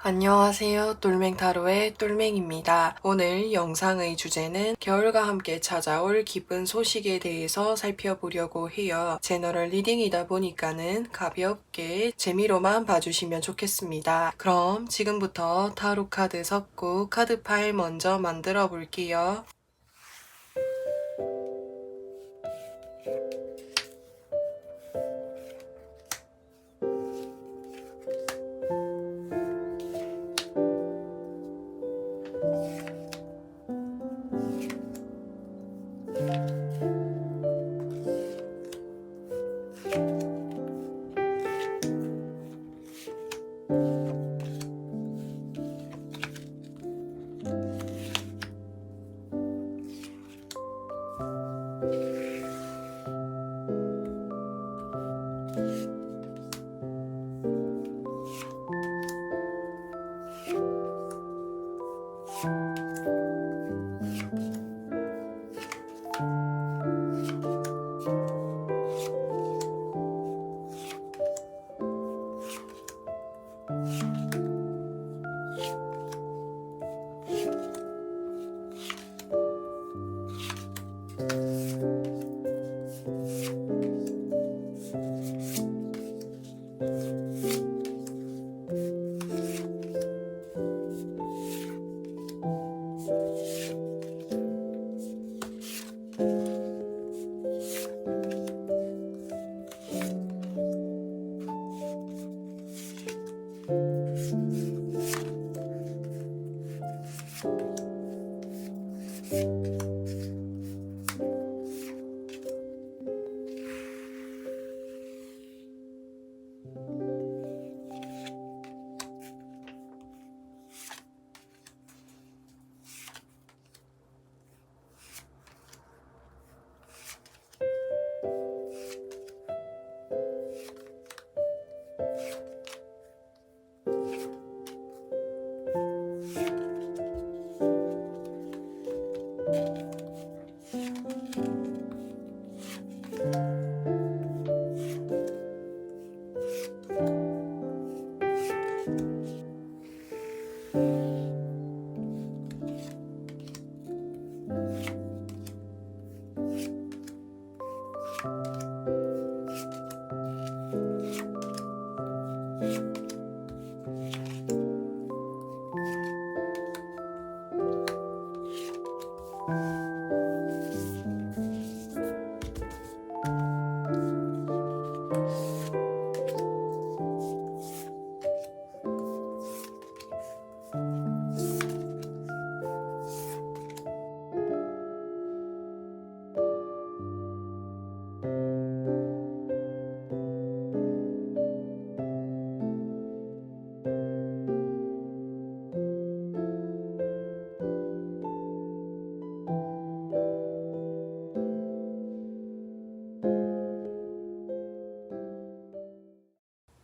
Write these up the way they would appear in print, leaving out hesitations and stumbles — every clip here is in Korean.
안녕하세요. 똘맹타로의 똘맹입니다. 오늘 영상의 주제는 겨울과 함께 찾아올 기쁜 소식에 대해서 살펴보려고 해요. 제너럴 리딩이다 보니까는 가볍게 재미로만 봐주시면 좋겠습니다. 그럼 지금부터 타로 카드 섞고 카드 파일 먼저 만들어 볼게요.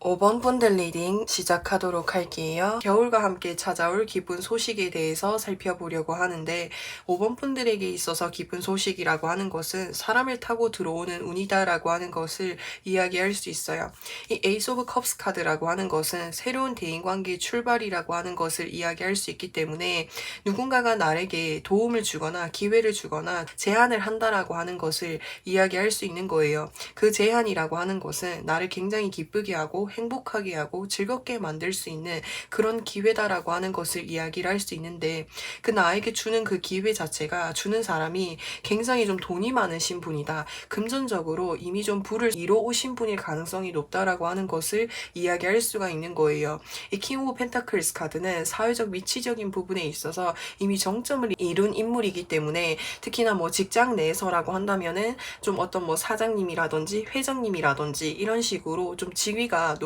오 번 분들 리딩 시작하도록 할게요. 겨울과 함께 찾아올 기쁜 소식에 대해서 살펴보려고 하는데 5번 분들에게 있어서 기쁜 소식이라고 하는 것은 사람을 타고 들어오는 운이다라고 하는 것을 이야기할 수 있어요. 이 에이스 오브 컵스 카드라고 하는 것은 새로운 대인관계의 출발이라고 하는 것을 이야기할 수 있기 때문에 누군가가 나에게 도움을 주거나 기회를 주거나 제안을 한다라고 하는 것을 이야기할 수 있는 거예요. 그 제안이라고 하는 것은 나를 굉장히 기쁘게 하고 행복하게 하고 즐겁게 만들 수 있는 그런 기회다라고 하는 것을 이야기를 할 수 있는데 그 나에게 주는 그 기회 자체가 주는 사람이 굉장히 좀 돈이 많으신 분이다. 금전적으로 이미 좀 부를 이뤄오신 분일 가능성이 높다라고 하는 것을 이야기할 수가 있는 거예요. 이 킹 오브 펜타클스 카드는 사회적 위치적인 부분에 있어서 이미 정점을 이룬 인물이기 때문에 특히나 뭐 직장 내에서라고 한다면은 좀 어떤 뭐 사장님이라든지 회장님이라든지 이런 식으로 좀 지위가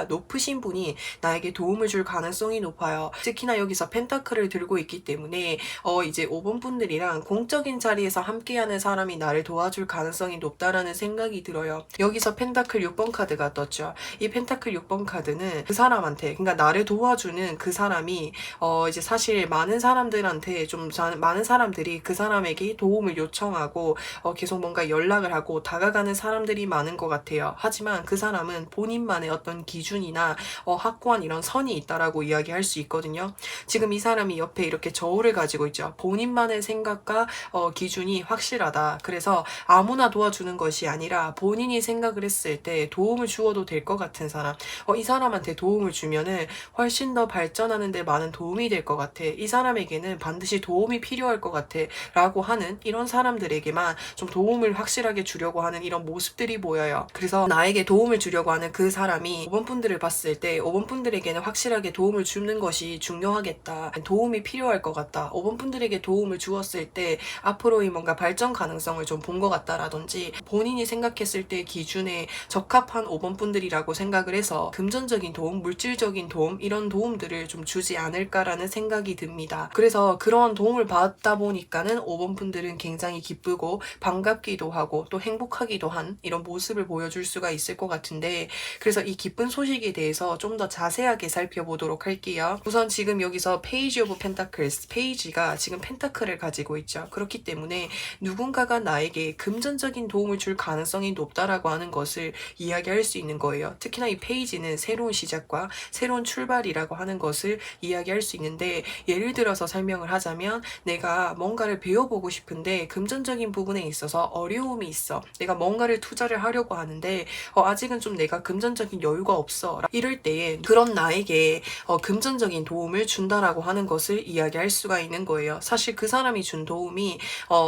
높으신 분이 나에게 도움을 줄 가능성이 높아요. 특히나 여기서 펜타클을 들고 있기 때문에 이제 5번 분들이랑 공적인 자리에서 함께하는 사람이 나를 도와줄 가능성이 높다라는 생각이 들어요. 여기서 펜타클 6번 카드가 떴죠. 이 펜타클 6번 카드는 그 사람한테, 그러니까 나를 도와주는 그 사람이 이제 사실 많은 사람들이 그 사람에게 도움을 요청하고 계속 뭔가 연락을 하고 다가가는 사람들이 많은 것 같아요. 하지만 그 사람은 본인만의 어떤 기준이나 확고한 이런 선이 있다라고 이야기할 수 있거든요. 지금 이 사람이 옆에 이렇게 저울을 가지고 있죠. 본인만의 생각과 기준이 확실하다. 그래서 아무나 도와주는 것이 아니라 본인이 생각을 했을 때 도움을 주어도 될 것 같은 사람. 이 사람한테 도움을 주면은 훨씬 더 발전하는 데 많은 도움이 될 것 같아. 이 사람에게는 반드시 도움이 필요할 것 같아. 라고 하는 이런 사람들에게만 좀 도움을 확실하게 주려고 하는 이런 모습들이 보여요. 그래서 나에게 도움을 주려고 하는 그 사람이 5번 분들을 봤을 때 5번 분들에게는 확실하게 도움을 주는 것이 중요하겠다. 도움이 필요할 것 같다. 5번 분들에게 도움을 주었을 때 앞으로의 뭔가 발전 가능성을 좀 본 것 같다라든지 본인이 생각했을 때 기준에 적합한 5번 분들이라고 생각을 해서 금전적인 도움, 물질적인 도움 이런 도움들을 좀 주지 않을까라는 생각이 듭니다. 그래서 그런 도움을 받다 보니까는 5번 분들은 굉장히 기쁘고 반갑기도 하고 또 행복하기도 한 이런 모습을 보여줄 수가 있을 것 같은데, 그래서 이 기쁜 소식에 대해서 좀 더 자세하게 살펴보도록 할게요. 우선 지금 여기서 페이지 오브 펜타클스, 페이지가 지금 펜타클을 가지고 있죠. 그렇기 때문에 누군가가 나에게 금전적인 도움을 줄 가능성이 높다라고 하는 것을 이야기할 수 있는 거예요. 특히나 이 페이지는 새로운 시작과 새로운 출발이라고 하는 것을 이야기할 수 있는데, 예를 들어서 설명을 하자면 내가 뭔가를 배워보고 싶은데 금전적인 부분에 있어서 어려움이 있어. 내가 뭔가를 투자를 하려고 하는데 아직은 좀 내가 금전적인 여유가 없어. 이럴 때에 그런 나에게 금전적인 도움을 준다라고 하는 것을 이야기할 수가 있는 거예요. 사실 그 사람이 준 도움이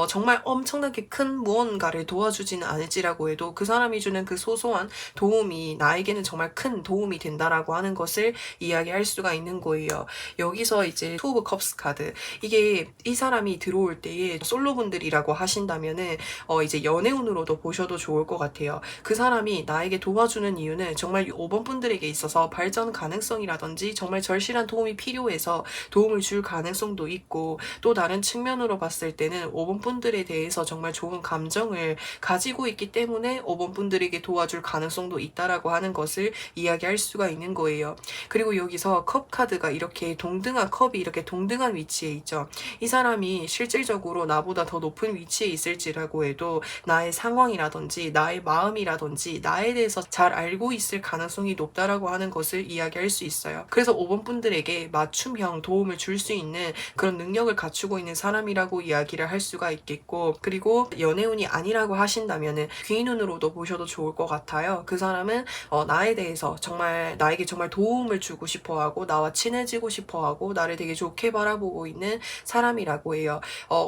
정말 엄청나게 큰 무언가를 도와주지는 않을지라고 해도 그 사람이 주는 그 소소한 도움이 나에게는 정말 큰 도움이 된다라고 하는 것을 이야기할 수가 있는 거예요. 여기서 이제 투 오브 컵스 카드, 이게 이 사람이 들어올 때에 솔로분들이라고 하신다면은 이제 연애운으로도 보셔도 좋을 것 같아요. 그 사람이 나에게 도와주는 이유는 정말 5번 분들에게 있어서 발전 가능성이라든지 정말 절실한 도움이 필요해서 도움을 줄 가능성도 있고, 또 다른 측면으로 봤을 때는 5번 분들에 대해서 정말 좋은 감정을 가지고 있기 때문에 5번 분들에게 도와줄 가능성도 있다라고 하는 것을 이야기할 수가 있는 거예요. 그리고 여기서 컵 카드가 이렇게 동등한, 컵이 이렇게 동등한 위치에 있죠. 이 사람이 실질적으로 나보다 더 높은 위치에 있을지라고 해도 나의 상황이라든지 나의 마음이라든지 나에 대해서 잘 알고 있을 가능성이 높다라고 하는 것을 이야기할 수 있어요. 그래서 5번 분들에게 맞춤형 도움을 줄 수 있는 그런 능력을 갖추고 있는 사람이라고 이야기를 할 수가 있겠고, 그리고 연애운이 아니라고 하신다면은 귀인운으로도 보셔도 좋을 것 같아요. 그 사람은 나에 대해서 정말 나에게 정말 도움을 주고 싶어하고 나와 친해지고 싶어하고 나를 되게 좋게 바라보고 있는 사람이라고 해요.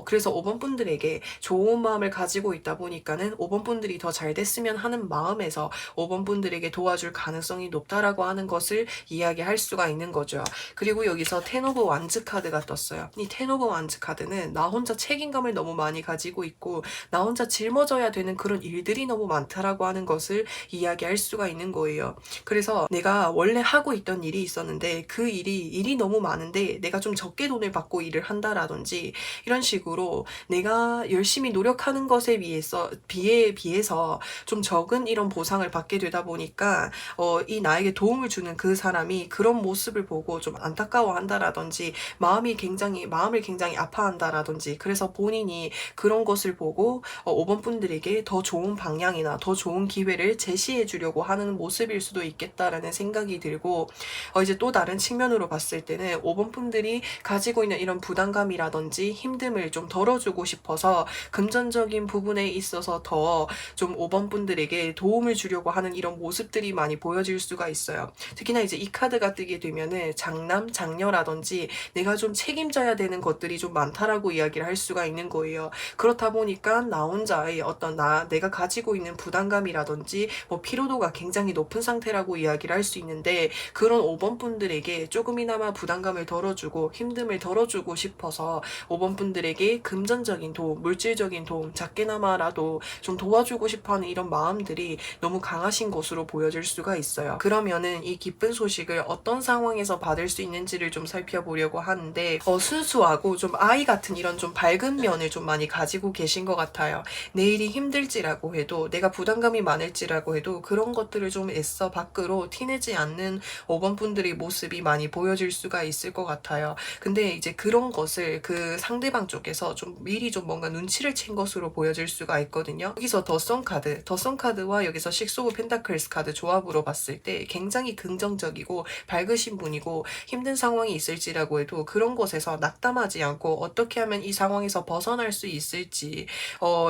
그래서 5번 분들에게 좋은 마음을 가지고 있다 보니까는 5번 분들이 더 잘 됐으면 하는 마음에서 5번 분들에게 도와줄 가능성이 높다라고 하는 것을 이야기할 수가 있는 거죠. 그리고 여기서 텐 오브 완즈 카드가 떴어요. 이 텐 오브 완즈 카드는 나 혼자 책임감을 너무 많이 가지고 있고 나 혼자 짊어져야 되는 그런 일들이 너무 많다라고 하는 것을 이야기할 수가 있는 거예요. 그래서 내가 원래 하고 있던 일이 있었는데 그 일이 너무 많은데 내가 좀 적게 돈을 받고 일을 한다라든지 이런 식으로 내가 열심히 노력하는 것에 비해서 좀 적은 이런 보상을 받게 되다 보니까 이 나에게 도움을 주는 그 사람이 그런 모습을 보고 좀 안타까워한다라든지 마음을 굉장히 아파한다라든지, 그래서 본인이 그런 것을 보고 5번 분들에게 더 좋은 방향이나 더 좋은 기회를 제시해 주려고 하는 모습일 수도 있겠다라는 생각이 들고, 이제 또 다른 측면으로 봤을 때는 5번 분들이 가지고 있는 이런 부담감이라든지 힘듦을 좀 덜어주고 싶어서 금전적인 부분에 있어서 더 좀 5번 분들에게 도움을 주려고 하는 이런 모습들이 많이 보여질 수가 있어요. 특히나 이제 이 카드가 뜨게 되면은 장남, 장녀라든지 내가 좀 책임져야 되는 것들이 좀 많다라고 이야기를 할 수가 있는 거예요. 그렇다 보니까 나 혼자의 어떤 내가 가지고 있는 부담감이라든지 피로도가 굉장히 높은 상태라고 이야기를 할 수 있는데, 그런 5번 분들에게 조금이나마 부담감을 덜어주고 힘듦을 덜어주고 싶어서 5번 분들에게 금전적인 도움, 물질적인 도움, 작게나마라도 좀 도와주고 싶어하는 이런 마음들이 너무 강하신 것으로 보여질 수가 있어요. 그러면은 이 기쁜 소식을 어떤 상황에서 받을 수 있는지를 좀 살펴보려고 하는데, 순수하고 좀 아이 같은 이런 좀 밝은 면을 좀 많이 가지고 계신 것 같아요. 내일이 힘들지라고 해도, 내가 부담감이 많을지라고 해도 그런 것들을 좀 애써 밖으로 티내지 않는 5번 분들의 모습이 많이 보여질 수가 있을 것 같아요. 근데 이제 그런 것을 그 상대방 쪽에서 좀 미리 좀 뭔가 눈치를 챈 것으로 보여질 수가 있거든요. 여기서 더 선 카드와 여기서 식스 오브 펜타클스 카드 조합으로 시각으로 봤을 때 굉장히 긍정적이고 밝으신 분이고 힘든 상황이 있을지라고 해도 그런 곳에서 낙담하지 않고 어떻게 하면 이 상황에서 벗어날 수 있을지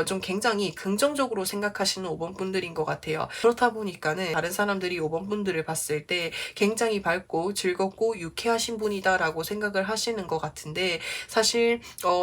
좀 굉장히 긍정적으로 생각하시는 5번 분들인 것 같아요. 그렇다 보니까는 다른 사람들이 5번 분들을 봤을 때 굉장히 밝고 즐겁고 유쾌하신 분이다라고 생각을 하시는 것 같은데 사실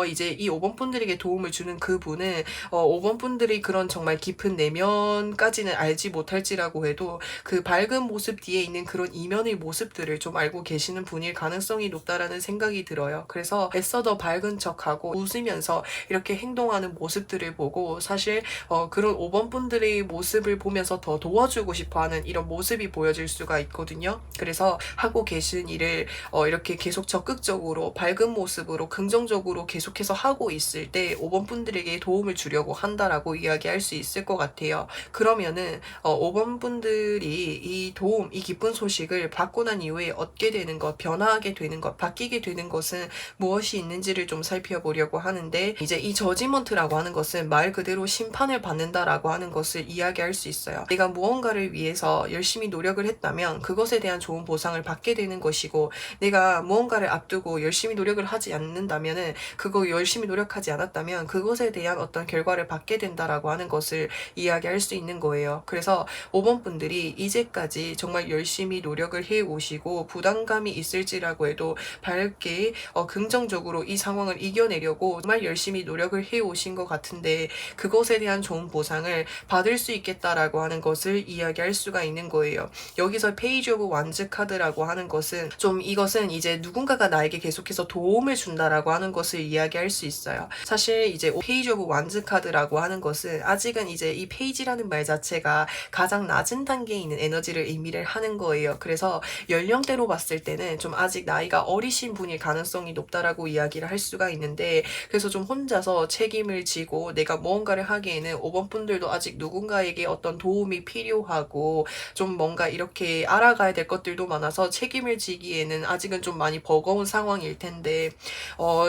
이제 이 5번 분들에게 도움을 주는 그분은 5번 분들이 그런 정말 깊은 내면까지는 알지 못할지라고 해도 그 밝은 모습 뒤에 있는 그런 이면의 모습들을 좀 알고 계시는 분일 가능성이 높다라는 생각이 들어요. 그래서 애써 더 밝은 척하고 웃으면서 이렇게 행동하는 모습들을 보고 사실 그런 5번 분들의 모습을 보면서 더 도와주고 싶어하는 이런 모습이 보여질 수가 있거든요. 그래서 하고 계신 일을 이렇게 계속 적극적으로 밝은 모습으로 긍정적으로 계속해서 하고 있을 때 5번 분들에게 도움을 주려고 한다라고 이야기할 수 있을 것 같아요. 그러면은 5번 분들이 이 도움, 이 기쁜 소식을 받고 난 이후에 얻게 되는 것, 변화하게 되는 것, 바뀌게 되는 것은 무엇이 있는지를 좀 살펴보려고 하는데 이제 이 저지먼트라고 하는 것은 말 그대로 심판을 받는다라고 하는 것을 이야기할 수 있어요. 내가 무언가를 위해서 열심히 노력을 했다면 그것에 대한 좋은 보상을 받게 되는 것이고 내가 무언가를 앞두고 열심히 노력을 하지 않는다면은 그거 열심히 노력하지 않았다면 그것에 대한 어떤 결과를 받게 된다라고 하는 것을 이야기할 수 있는 거예요. 그래서 5번 분들이 이제까지 정말 열심히 노력을 해 오시고 부담감이 있을지라고 해도 밝게 긍정적으로 이 상황을 이겨내려고 정말 열심히 노력을 해 오신 것 같은데 그것에 대한 좋은 보상을 받을 수 있겠다라고 하는 것을 이야기할 수가 있는 거예요. 여기서 페이지 오브 완즈 카드라고 하는 것은 좀 이것은 이제 누군가가 나에게 계속해서 도움을 준다라고 하는 것을 이야기할 수 있어요. 사실 이제 페이지 오브 완즈 카드라고 하는 것은 아직은 이제 이 페이지라는 말 자체가 가장 낮은 단계에 있는 에너지를 의미를 하는 거예요. 그래서 연령대로 봤을 때는 좀 아직 나이가 어리신 분일 가능성이 높다라고 이야기를 할 수가 있는데 그래서 좀 혼자서 책임을 지고 내가 무언가를 하기에는 5번 분들도 아직 누군가에게 어떤 도움이 필요하고 좀 뭔가 이렇게 알아가야 될 것들도 많아서 책임을 지기에는 아직은 좀 많이 버거운 상황일 텐데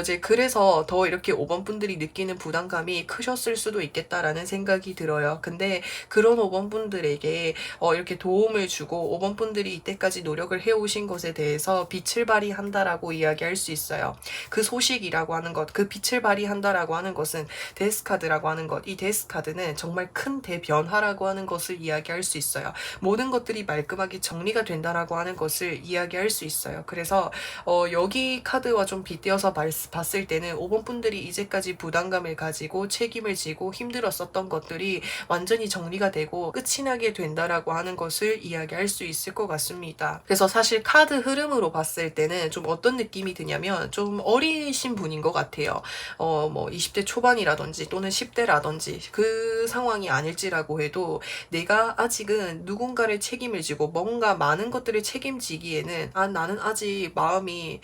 이제 그래서 더 이렇게 5번 분들이 느끼는 부담감이 크셨을 수도 있겠다라는 생각이 들어요. 근데 그런 5번 분들에게 이렇게 도움을 주고 5번 분들이 이때까지 노력을 해오신 것에 대해서 빛을 발휘한다라고 이야기할 수 있어요. 그 소식이라고 하는 것, 그 빛을 발휘한다라고 하는 것은 데스카드라고 하는 것, 이 데스카드는 정말 큰 대변화라고 하는 것을 이야기할 수 있어요. 모든 것들이 말끔하게 정리가 된다라고 하는 것을 이야기할 수 있어요. 그래서 여기 카드와 좀 빗대어서 봤을 때는 5번 분들이 이제까지 부담감을 가지고 책임을 지고 힘들었었던 것들이 완전히 정리가 되고 끝이 나게 된다라고 하는 것을 이야기할 수 있을 것 같습니다. 그래서 사실 카드 흐름으로 봤을 때는 좀 어떤 느낌이 드냐면 좀 어리신 분인 것 같아요. 뭐 20대 초반이라든지 또는 10대라든지 그 상황이 아닐지라고 해도 내가 아직은 누군가를 책임을 지고 뭔가 많은 것들을 책임지기에는 나는 아직 마음이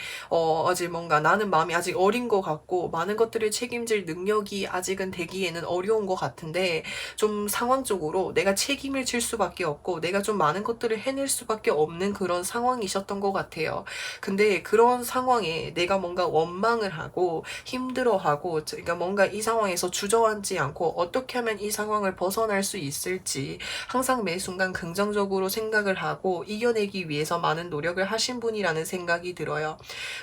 아직 뭔가 나는 마음이 아직 어린 것 같고 많은 것들을 책임질 능력이 아직은 되기에는 어려운 것 같은데 좀 상황적으로 내가 책임을 질 수밖에 없고 내가 좀 많은 것들을 해낼 수밖에 없는 그런 상황이셨던 것 같아요. 근데 그런 상황에 내가 뭔가 원망을 하고 힘들어하고 그러니까 뭔가 이 상황에서 주저앉지 않고 어떻게 하면 이 상황을 벗어날 수 있을지 항상 매 순간 긍정적으로 생각을 하고 이겨내기 위해서 많은 노력을 하신 분이라는 생각이 들어요.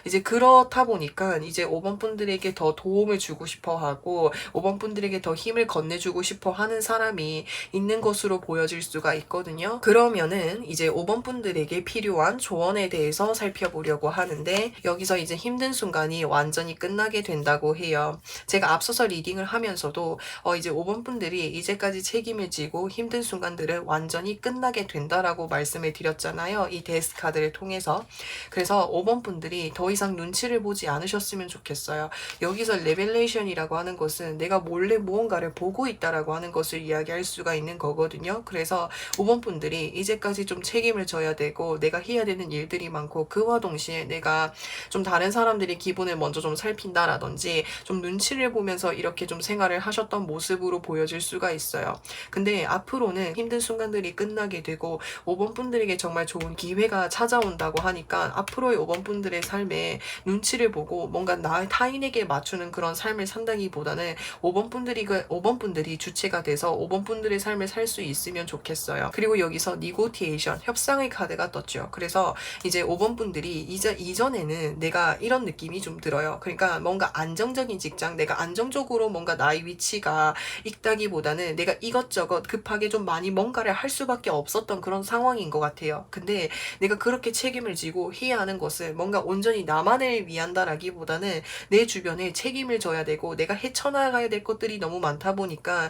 이제 그렇다 보니까 이제 5번 분들에게 더 도움을 주고 싶어 하고 5번 분들에게 더 힘을 건네주고 싶어 하는 사람이 있는 것으로 보여질 수가 있거든요. 그러면은 이제 5번 분들에게 필요한 조언에 대해서 살펴보려고 하는데 여기서 이제 힘든 순간이 완전히 끝나게 된다고 해요. 제가 앞서서 리딩을 하면서도 이제 5번 분들이 이제까지 책임을 지고 힘든 순간들은 완전히 끝나게 된다라고 말씀을 드렸잖아요. 이 데스 카드를 통해서. 그래서 5번 분들이 더 이상 눈치를 보지 않으셨으면 좋겠어요. 여기서 레벨레이션이라고 하는 것은 내가 몰래 무언가를 보고 있다라고 하는 것을 이야기할 수가 있는 거거든요. 그래서 5번 분들이 이제까지 좀 책임을 져야 되고 내가 해야 되는 일들이 많고 그와 동시에 내가 좀 다른 사람들의 기분을 먼저 좀 살핀다라든지 좀 눈치를 보면서 이렇게 좀 생활을 하셨던 모습으로 보여질 수가 있어요. 근데 앞으로는 힘든 순간들이 끝나게 되고 5번 분들에게 정말 좋은 기회가 찾아온다고 하니까 앞으로의 5번 분들의 삶에 눈치를 보고 뭔가 타인에게 맞추는 그런 삶을 산다기보다는 5번 분들이 주체가 돼서 5번 분들의 삶을 살 수 있으면 좋겠어요. 그리고 여기서 니고티에이션, 협상의 카드가 떴죠. 그래서 이제 5번 분들이 이전에는 내가 이런 느낌이 좀 들어요. 그러니까 뭔가 안정적인 직장, 내가 안정적으로 뭔가 나의 위치가 있다기보다는 내가 이것저것 급하게 좀 많이 뭔가를 할 수밖에 없었던 그런 상황인 것 같아요. 근데 내가 그렇게 책임을 지고 해야 하는 것은 뭔가 온전히 나만을 위한다라기보다는 내 주변에 책임을 져야 되고 내가 헤쳐나가야 될 것들이 너무 많다 보니까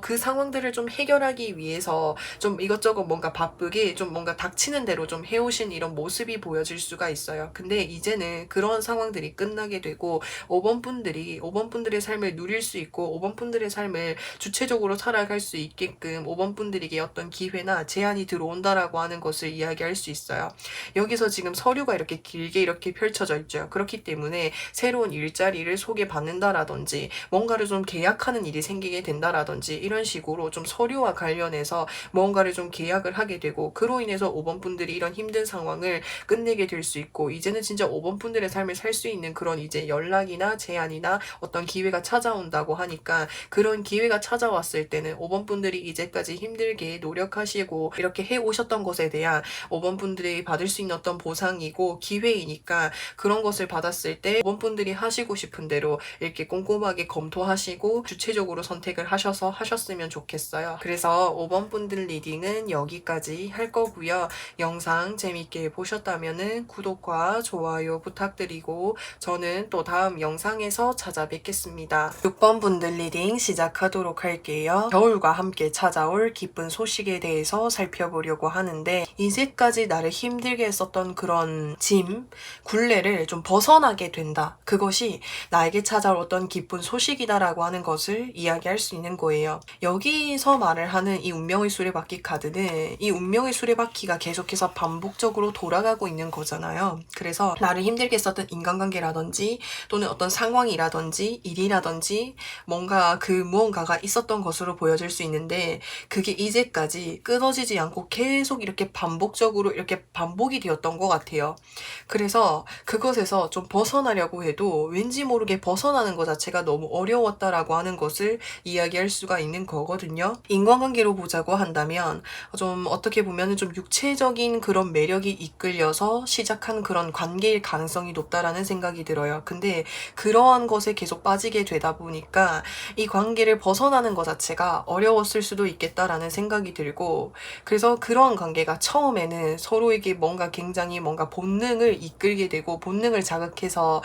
그 상황들을 좀 해결하기 위해서 좀 이것저것 뭔가 바쁘게 좀 뭔가 닥치는 대로 좀 해오신 이런 모습이 보여질 수가 있어요. 근데 이제는 그런 상황들이 끝나게 되고 5번 분들의 삶을 누릴 수 있고 5번 분들의 삶을 주체적으로 살아갈 수 있게끔 5번 분들에게 어떤 기회나 제안이 들어온다라고 하는 것을 이야기할 수 있어요. 여기서 지금 서류가 이렇게 길게 이렇게 펼쳐져 있죠. 그렇기 때문에 새로운 일자리를 소개받는다라든지 뭔가를 좀 계약하는 일이 생기게 된다라든지 이런 식으로 좀 서류와 관련해서 뭔가를 좀 계약을 하게 되고 그로 인해서 5번 분들이 이런 힘든 상황을 끝내게 될 수 있고 이제는 진짜 5번 분들의 삶을 살 수 있는 그런 이제 연락이나 제안이나 어떤 기회가 찾아온다고 하니까 그런 기회가 찾아왔을 때는 5번 분들이 이제까지 힘들게 노력하시고 이렇게 해 오셨던 것에 대한 5번 분들이 받을 수 있는 어떤 보상이고 기회이니까 그런 것을 받았을 때 5번 분들이 하시고 싶은 대로 이렇게 꼼꼼하게 검토하시고 주체적으로 선택을 하셔서 하셨으면 좋겠어요. 그래서 5번 분들 리딩은 여기까지 할 거고요. 영상 재밌게 보셨다면은 구독과 좋아요 부탁드리고 저는 또 다음 영상에서 찾아뵙겠습니다. 6번 분들 리딩 시작하도록 할게요. 겨울과 함께 찾아올 기쁜 소식에 대해서 살펴보려고 하는데 이제까지 나를 힘들게 했었던 그런 굴레를 좀 벗어나게 된다. 그것이 나에게 찾아올 어떤 기쁜 소식이다라고 하는 것을 이야기할 수 있는 거예요. 여기서 말을 하는 이 운명의 수레바퀴 카드는 이 운명의 수레바퀴가 계속해서 반복적으로 돌아가고 있는 거잖아요. 그래서 나를 힘들게 했었던 인간관계라든지 또는 어떤 상황이라든지 일이라든지 뭔가 그 무언가가 있었던 것으로 보여질 수 있는데 그게 이제까지 끊어지지 않고 계속 이렇게 반복적으로 이렇게 반복이 되었던 것 같아요. 그래서 그것에서 좀 벗어나려고 해도 왠지 모르게 벗어나는 것 자체가 너무 어려웠다라고 하는 것을 이야기할 수가 있는 거거든요. 인간관계로 보자고 한다면 좀 어떻게 보면 좀 육체적인 그런 매력이 이끌려서 시작한 그런 관계일 가능성이 높다라는 생각이 들어요. 근데 그러한 것에 계속 빠지게 되다 보니까 이 관계를 벗어나는 것 자체가 어려웠을 수도 있겠다라는 생각이 들고 그래서 그러한 관계가 처음에는 서로에게 뭔가 굉장히 뭔가 본능을 이끌게 되고 본능을 자극해서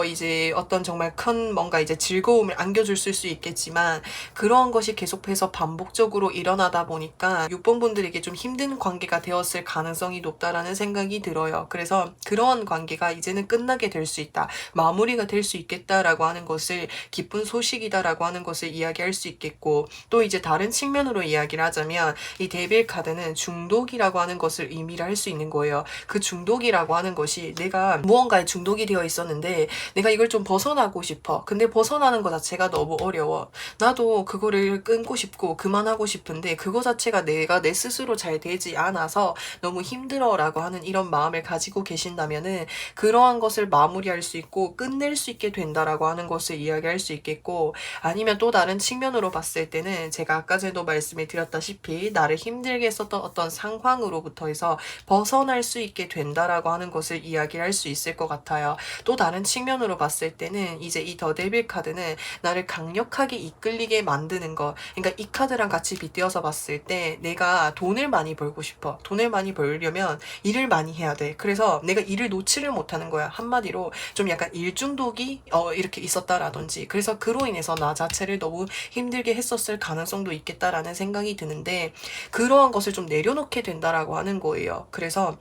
이제 어떤 정말 큰 뭔가 이제 즐거움을 안겨줄 수 있겠지만 그러한 것이 계속해서 반복적으로 일어나다 보니까 6번 분들에게 좀 힘든 관계가 되었을 가능성이 높다라는 생각이 들어요. 그래서 그러한 관계가 이제는 끝나게 될 수 있다. 마무리가 될 수 있겠다라고 하는 것을 기쁜 소식이다라고 하는 것을 이야기할 수 있겠고 또 이제 다른 측면으로 이야기를 하자면 이 데빌 카드는 중독이라고 하는 것을 의미를 할 수 있는 거예요. 그 중독이라고 하는 것이 내가 무언가에 중독이 되어 있었는데 내가 이걸 좀 벗어나고 싶어. 근데 벗어나는 것 자체가 너무 어려워. 나도 그거를 끊고 싶고 그만하고 싶은데 그거 자체가 내가 내 스스로 잘 되지 않아서 너무 힘들어라고 하는 이런 마음을 가지고 계신다면은 그러한 것을 마무리할 수 있고 끝낼 수 있게 된다라고 하는 것을 이야기할 수 있겠고 아니면 또 다른 측면으로 봤을 때는 제가 아까 전에도 말씀을 드렸다시피 나를 힘들게 했었던 어떤 상황으로부터 해서 벗어날 수 있게 된다라고 하는 것을 이야기할 수 있을 것 같아요. 또 다른 측면으로 봤을 때는 이제 이 더 데빌 카드는 나를 강력하게 이끌리게 만드는 거. 그러니까 이 카드랑 같이 빗대어서 봤을 때 내가 돈을 많이 벌고 싶어. 돈을 많이 벌려면 일을 많이 해야 돼. 그래서 내가 일을 놓지를 못하는 거야. 한마디로 좀 약간 일 중독이 이렇게 있었다라든지 그래서 그로 인해서 나 자체를 너무 힘들게 했었을 가능성도 있겠다라는 생각이 드는데 그러한 것을 좀 내려놓게 된다라고 하는 거예요. 그래서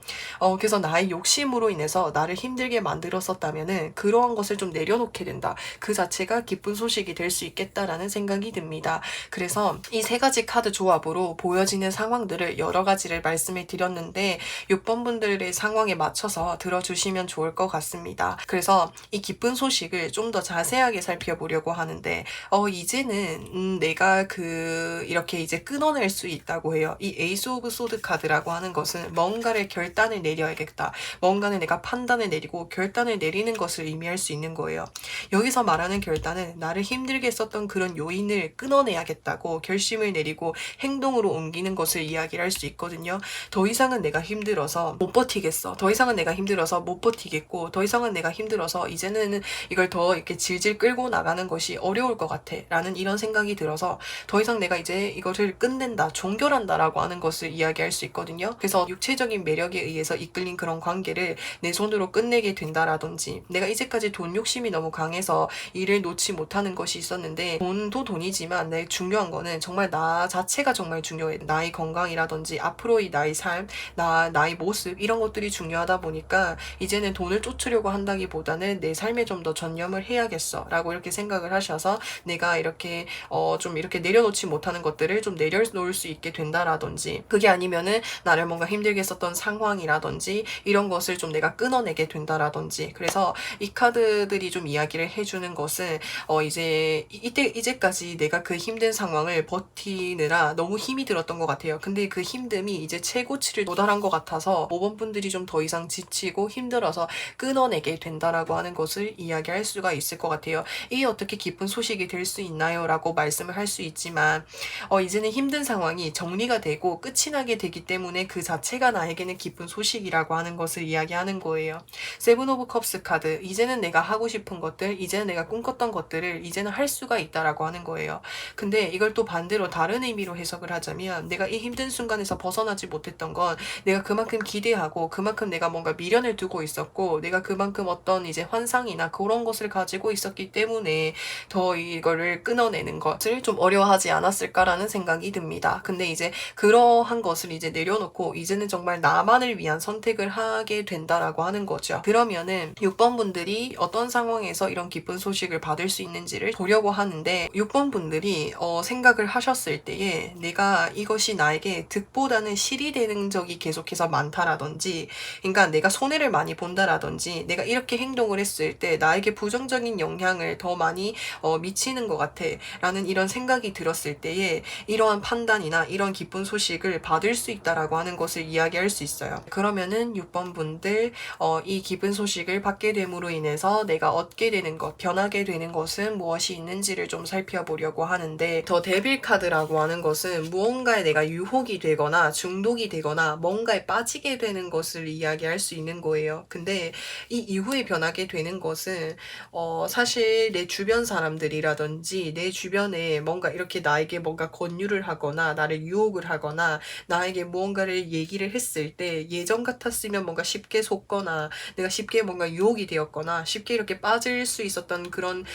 나의 욕심으로 인해서 나를 힘들게 만들었었다면은 그러한 것을 좀 내려놓게 된다. 그 자체가 기쁜 소식이 될 수 있겠다라는 생각이 듭니다. 그래서 이 세 가지 카드 조합으로 보여지는 상황들을 여러 가지를 말씀을 드렸는데 6번 분들의 상황에 맞춰서 들어주시면 좋을 것 같습니다. 그래서 이 기쁜 소식을 좀 더 자세하게 살펴보려고 하는데 이제는 내가 이렇게 이제 끊어낼 수 있다고 해요. 이 에이스 오브 소드 카드라고 하는 것은 뭔가를 결단을 내려야겠다. 뭔가는 내가 판단을 내리고 결단을 내리는 것을 의미할 수 있는 거예요. 여기서 말하는 결단은 나를 힘들게 했었던 그런 요인을 끊어내야겠다고 결심을 내리고 행동으로 옮기는 것을 것을 이야기를 할 수 있거든요. 더 이상은 내가 힘들어서 못 버티겠어. 더 이상은 내가 힘들어서 못 버티겠고, 더 이상은 내가 힘들어서 이제는 이걸 더 이렇게 질질 끌고 나가는 것이 어려울 것 같아. 라는 이런 생각이 들어서 더 이상 내가 이제 이거를 끝낸다, 종결한다 라고 하는 것을 이야기할 수 있거든요. 그래서 육체적인 매력에 의해서 이끌린 그런 관계를 내 손으로 끝내게 된다라든지, 내가 이제까지 돈 욕심이 너무 강해서 일을 놓지 못하는 것이 있었는데, 돈도 돈이지만 내 중요한 거는 정말 나 자체가 정말 중요해. 나의 건강이라든지 앞으로의 나의 삶, 나의 모습, 이런 것들이 중요하다 보니까 이제는 돈을 쫓으려고 한다기보다는 내 삶에 좀 더 전념을 해야겠어 라고 이렇게 생각을 하셔서 내가 이렇게 좀 이렇게 내려놓지 못하는 것들을 좀 내려놓을 수 있게 된다라든지, 그게 아니면은 나를 뭔가 힘들게 했었던 상황이라든지 이런 것을 좀 내가 끊어내게 된다라든지. 그래서 이 카드들이 좀 이야기를 해주는 것은 이제 이제까지 내가 그 힘든 상황을 버티느라 너무 힘이 들었던 것 같아요. 근데 그 힘듦이 이제 최고치를 도달한 것 같아서 5번 분들이 좀 더 이상 지치고 힘들어서 끊어내게 된다라고 하는 것을 이야기할 수가 있을 것 같아요. 이게 어떻게 기쁜 소식이 될 수 있나요? 라고 말씀을 할 수 있지만 이제는 힘든 상황이 정리가 되고 끝이 나게 되기 때문에 그 자체가 나에게는 기쁜 소식이라고 하는 것을 이야기하는 거예요. 세븐 오브 컵스 카드, 이제는 내가 하고 싶은 것들, 이제는 내가 꿈꿨던 것들을 이제는 할 수가 있다라고 하는 거예요. 근데 이걸 또 반대로 다른 의미로 해석을 하자면, 내가 이 힘든 순간에서 벗어나지 못했던 건 내가 그만큼 기대하고 그만큼 내가 뭔가 미련을 두고 있었고, 내가 그만큼 어떤 이제 환상이나 그런 것을 가지고 있었기 때문에 더 이거를 끊어내는 것을 좀 어려워하지 않았을까라는 생각이 듭니다. 근데 이제 그러한 것을 이제 내려놓고 이제는 정말 나만을 위한 선택을 하게 된다라고 하는 거죠. 그러면은 6번 분들이 어떤 상황에서 이런 기쁜 소식을 받을 수 있는지를 보려고 하는데, 6번 분들이 생각을 하셨을 때에 내가 이것이 나에게 득보다는 실이 되는 적이 계속해서 많다라든지, 그러니까 내가 손해를 많이 본다라든지, 내가 이렇게 행동을 했을 때 나에게 부정적인 영향을 더 많이 미치는 것 같아 라는 이런 생각이 들었을 때에 이러한 판단이나 이런 기쁜 소식을 받을 수 있다라고 하는 것을 이야기할 수 있어요. 그러면은 6번 분들 이 기쁜 소식을 받게 됨으로 인해서 내가 얻게 되는 것, 변하게 되는 것은 무엇이 있는지를 좀 살펴보려고 하는데, 더 데빌 카드라고 하는 것은 무언가에 내가 유혹이 되거나 중독이 되거나 뭔가에 빠지게 되는 것을 이야기할 수 있는 거예요. 근데 이 이후에 변하게 되는 것은 사실 내 주변 사람들이라든지 내 주변에 뭔가 이렇게 나에게 뭔가 권유를 하거나 나를 유혹을 하거나 나에게 무언가를 얘기를 했을 때, 예전 같았으면 뭔가 쉽게 속거나 내가 쉽게 뭔가 유혹이 되었거나 쉽게 이렇게 빠질 수 있었던 그런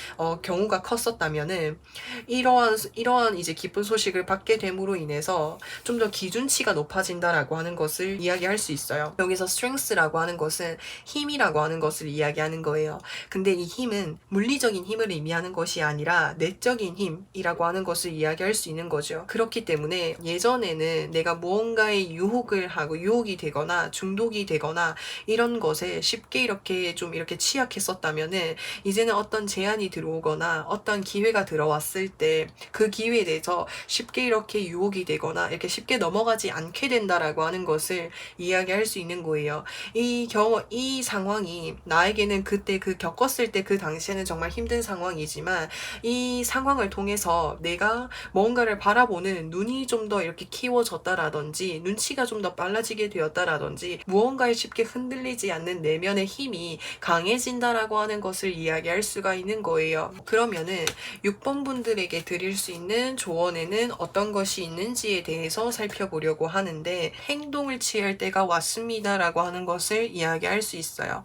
경우가 컸었다면은, 이러한 이제 기쁜 소식을 받게 됨으로 인해서 좀 더 기준치가 높아진다라고 하는 것을 이야기할 수 있어요. 여기서 strength라고 하는 것은 힘이라고 하는 것을 이야기하는 거예요. 근데 이 힘은 물리적인 힘을 의미하는 것이 아니라 내적인 힘이라고 하는 것을 이야기할 수 있는 거죠. 그렇기 때문에 예전에는 내가 무언가에 유혹이 되거나 중독이 되거나 이런 것에 쉽게 이렇게 좀 이렇게 취약했었다면은, 이제는 어떤 제한이 들어오거나 어떤 기회가 들어왔을 때 그 기회에 대해서 쉽게 이렇게 유혹이 되거나 이렇게 쉽게 넘어가지 않게 된다라고 하는 것을 이야기할 수 있는 거예요. 이 상황이 나에게는 그때 겪었을 때 그 당시에는 정말 힘든 상황이지만, 이 상황을 통해서 내가 뭔가를 바라보는 눈이 좀 더 이렇게 키워졌다라든지 눈치가 좀 더 빨라지게 되었다라든지 무언가에 쉽게 흔들리지 않는 내면의 힘이 강해진다라고 하는 것을 이야기할 수가 있는 거예요. 그러면은 6번 분들에게 드릴 수 있는 조언에는 어떤 것이 있는지에 대해서 살펴보려고 하는데, 행동을 취할 때가 왔습니다라고 하는 것을 이야기할 수 있어요.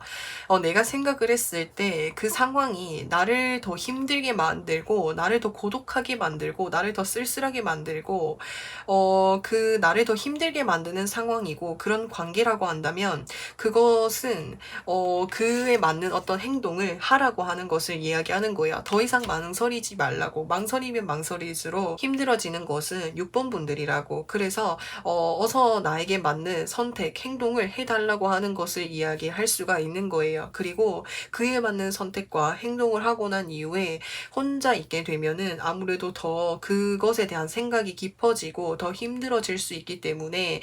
내가 생각을 했을 때 그 상황이 나를 더 힘들게 만들고 나를 더 고독하게 만들고 나를 더 쓸쓸하게 만들고 그 나를 더 힘들게 만드는 상황이고 그런 관계라고 한다면, 그것은 그에 맞는 어떤 행동을 하라고 하는 것을 이야기하는 거예요. 더 이상 망설이지 말라고. 망설이면 망설일수록 힘들어지는 것은 6번 분들이라고. 그래서 어서 나에게 맞는 선택, 행동을 해달라고 하는 것을 이야기할 수가 있는 거예요. 그리고 그에 맞는 선택과 행동을 하고 난 이후에 혼자 있게 되면은 아무래도 더 그것에 대한 생각이 깊어지고 더 힘들어질 수 있기 때문에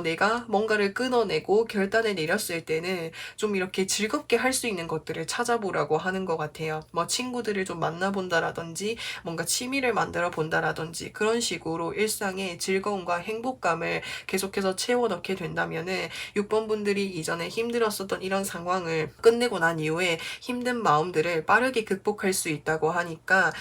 내가 뭔가를 끊어내고 결단을 내렸을 때는 좀 이렇게 즐겁게 할 수 있는 것들을 찾아보라고 하는 것 같아요. 뭐 친구들을 좀 만나본다라든지 뭔가 취미를 만들어 본다라든지 그런 식으로 일상에 즐거운 즐거움과 행복감을 계속해서 채워 넣게 된다면은 6번 분들이 이전에 힘들었었던 이런 상황을 끝내고 난 이후에 힘든 마음들을 빠르게 극복할 수 있다고 하니까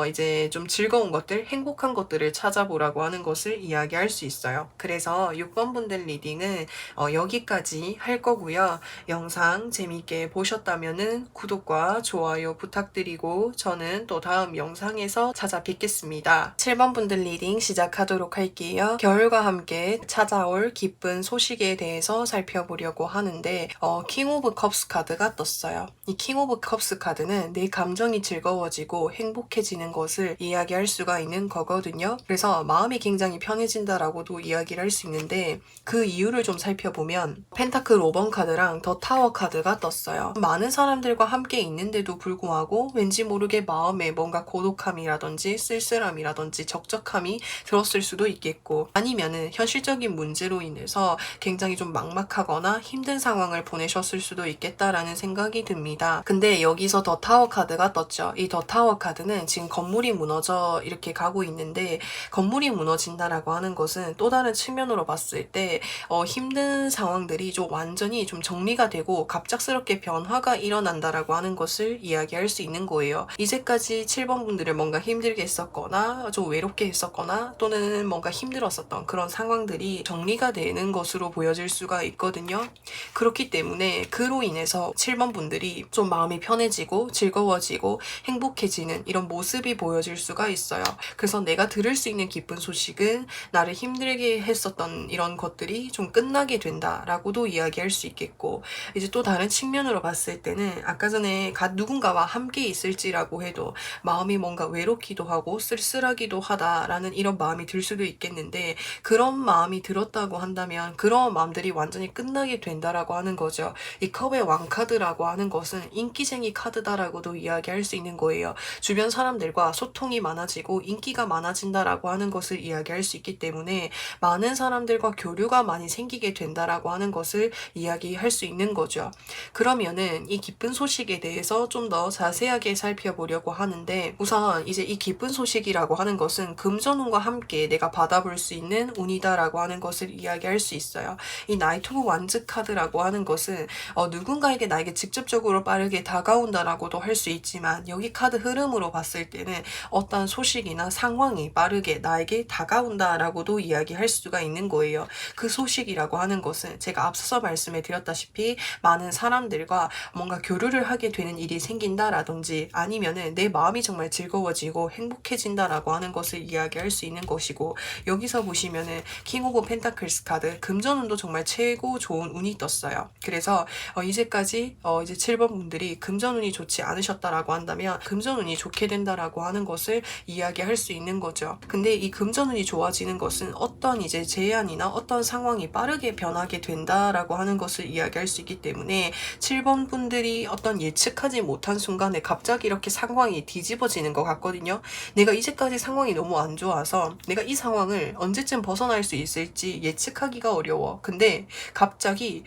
이제 좀 즐거운 것들, 행복한 것들을 찾아보라고 하는 것을 이야기할 수 있어요. 그래서 6번 분들 리딩은 여기까지 할 거고요. 영상 재미있게 보셨다면은 구독과 좋아요 부탁드리고 저는 또 다음 영상에서 찾아뵙겠습니다. 7번 분들 리딩 시작하도록 할게요. 겨울과 함께 찾아올 기쁜 소식에 대해서 살펴보려고 하는데 킹 오브 컵스 카드가 떴어요. 이 킹 오브 컵스 카드는 내 감정이 즐거워지고 행복해지는 것을 이야기할 수가 있는 거거든요. 그래서 마음이 굉장히 편해진다라고도 이야기를 할 수 있는데 그 이유를 좀 살펴보면 펜타클 5번 카드랑 더 타워 카드가 떴어요. 많은 사람들과 함께 있는데도 불구하고 왠지 모르게 마음에 뭔가 고독함이라든지 쓸쓸함이라든지 적적함이 들었을 수도 있겠고 아니면은 현실적인 문제로 인해서 굉장히 좀 막막하거나 힘든 상황을 보내셨을 수도 있겠다라는 생각이 듭니다. 근데 여기서 더 타워 카드가 떴죠. 이 더 타워 카드는 지금 건물이 무너져 이렇게 가고 있는데 건물이 무너진다라고 하는 것은 또 다른 측면으로 봤을 때 힘든 상황들이 좀 완전히 좀 정리가 되고 갑작스럽게 변화가 일어난다라고 하는 것을 이야기할 수 있는 거예요. 이제까지 7번 분들을 뭔가 힘들게 했었거나 좀 외롭게 했었거나 또는 뭔가 힘들었었던 그런 상황들이 정리가 되는 것으로 보여질 수가 있거든요. 그렇기 때문에 그로 인해서 7번 분들이 좀 마음이 편해지고 즐거워지고 행복해지는 이런 모습이 보여질 수가 있어요. 그래서 내가 들을 수 있는 기쁜 소식은 나를 힘들게 했었던 이런 것들이 좀 끝나게 된다라고도 이야기할 수 있겠고 이제 또 다른 측면으로 봤을 때는 아까 전에 누군가와 함께 있을지라고 해도 마음이 뭔가 외롭기도 하고 쓸쓸하기도 하다라는 이런 마음이 들 수도 있겠는데 그런 마음이 들었다고 한다면 그런 마음들이 완전히 끝나게 된다라고 하는 거죠. 이 컵의 왕 카드라고 하는 것은 인기쟁이 카드다라고도 이야기할 수 있는 거예요. 주변 사람들과 소통이 많아지고 인기가 많아진다라고 하는 것을 이야기할 수 있기 때문에 많은 사람들과 교류가 많이 생기게 된다라고 하는 것을 이야기할 수 있는 거죠. 그러면은 이 기쁜 소식에 대해서 좀 더 자세하게 살펴보려고 하는데 우선 이제 이 기쁜 소식이라고 하는 것은 금전운과 함께 내가 받아볼 수 있는 운이다라고 하는 것을 이야기할 수 있어요. 이 나이트 오브 완즈 카드라고 하는 것은 누군가에게 나에게 직접적으로 빠르게 다가온다라고도 할 수 있지만 여기 카드 흐름으로 봤을 때는 어떤 소식이나 상황이 빠르게 나에게 다가온다라고도 이야기할 수가 있는 거예요. 그 소식이라고 하는 것은 제가 앞서서 말씀해 드렸다시피 많은 사람들과 뭔가 교류를 하게 되는 일이 생긴다라든지 아니면은 내 마음이 정말 즐거워지고 행복해진다라고 하는 것을 이야기할 수 있는 것이고 여기서 보시면은 킹 오브 펜타클스 카드 금전운도 정말 최고 좋은 운이 떴어요. 그래서 이제까지 이제 7번 분들이 금전운이 좋지 않으셨다라고 한다면 금전운이 좋게 된다라고 하는 것을 이야기할 수 있는 거죠. 근데 이 금전운이 좋아지는 것은 어떤 이제 제안이나 어떤 상황이 빠르게 변하게 된다라고 하는 것을 이야기할 수 있기 때문에 7번 분들이 어떤 예측하지 못한 순간에 갑자기 이렇게 상황이 뒤집어지는 것 같거든요. 내가 이제까지 상황이 너무 안 좋아서 내가 이 상황을 언제쯤 벗어날 수 있을지 예측하기가 어려워. 근데 갑자기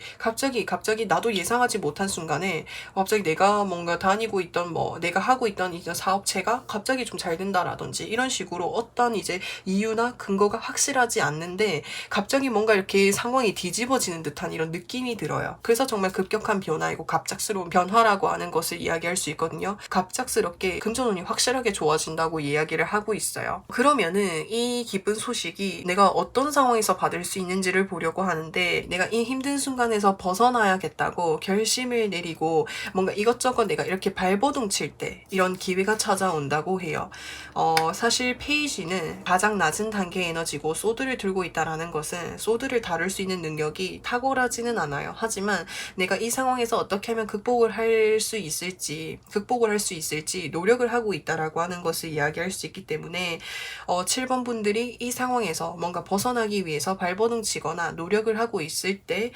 나도 예상하지 못한 순간에 갑자기 내가 뭔가 다니고 있던 내가 하고 있던 이제 사업체가 갑자기 좀 잘 된다라든지 이런 식으로 어떤 이제 이유나 근거가 확실하지 않는데 갑자기 뭔가 이렇게 상황이 뒤집어지는 듯한 이런 느낌이 들어요. 그래서 정말 급격한 변화이고 갑작스러운 변화라고 하는 것을 이야기할 수 있거든요. 갑작스럽게 금전운이 확실하게 좋아진다고 이야기를 하고 있어요. 그러면은 이 기쁜 소식이 내가 어떤 상황에서 받을 수 있는지를 보려고 하는데 내가 이 힘든 순간에서 벗어나야겠다고 결심을 내리고 뭔가 이것저것 내가 이렇게 발버둥 칠 때 이런 기회가 찾아온다고 해요. 사실 페이지는 가장 낮은 단계의 에너지고 소드를 들고 있다라는 것은 소드를 다룰 수 있는 능력이 탁월하지는 않아요. 하지만 내가 이 상황에서 어떻게 하면 극복을 할 수 있을지 노력을 하고 있다라고 하는 것을 이야기할 수 있기 때문에 7번 분들이 이 상황에서 뭔가 벗어나기 위해서 발버둥 치거나 노력을 하고 있을 때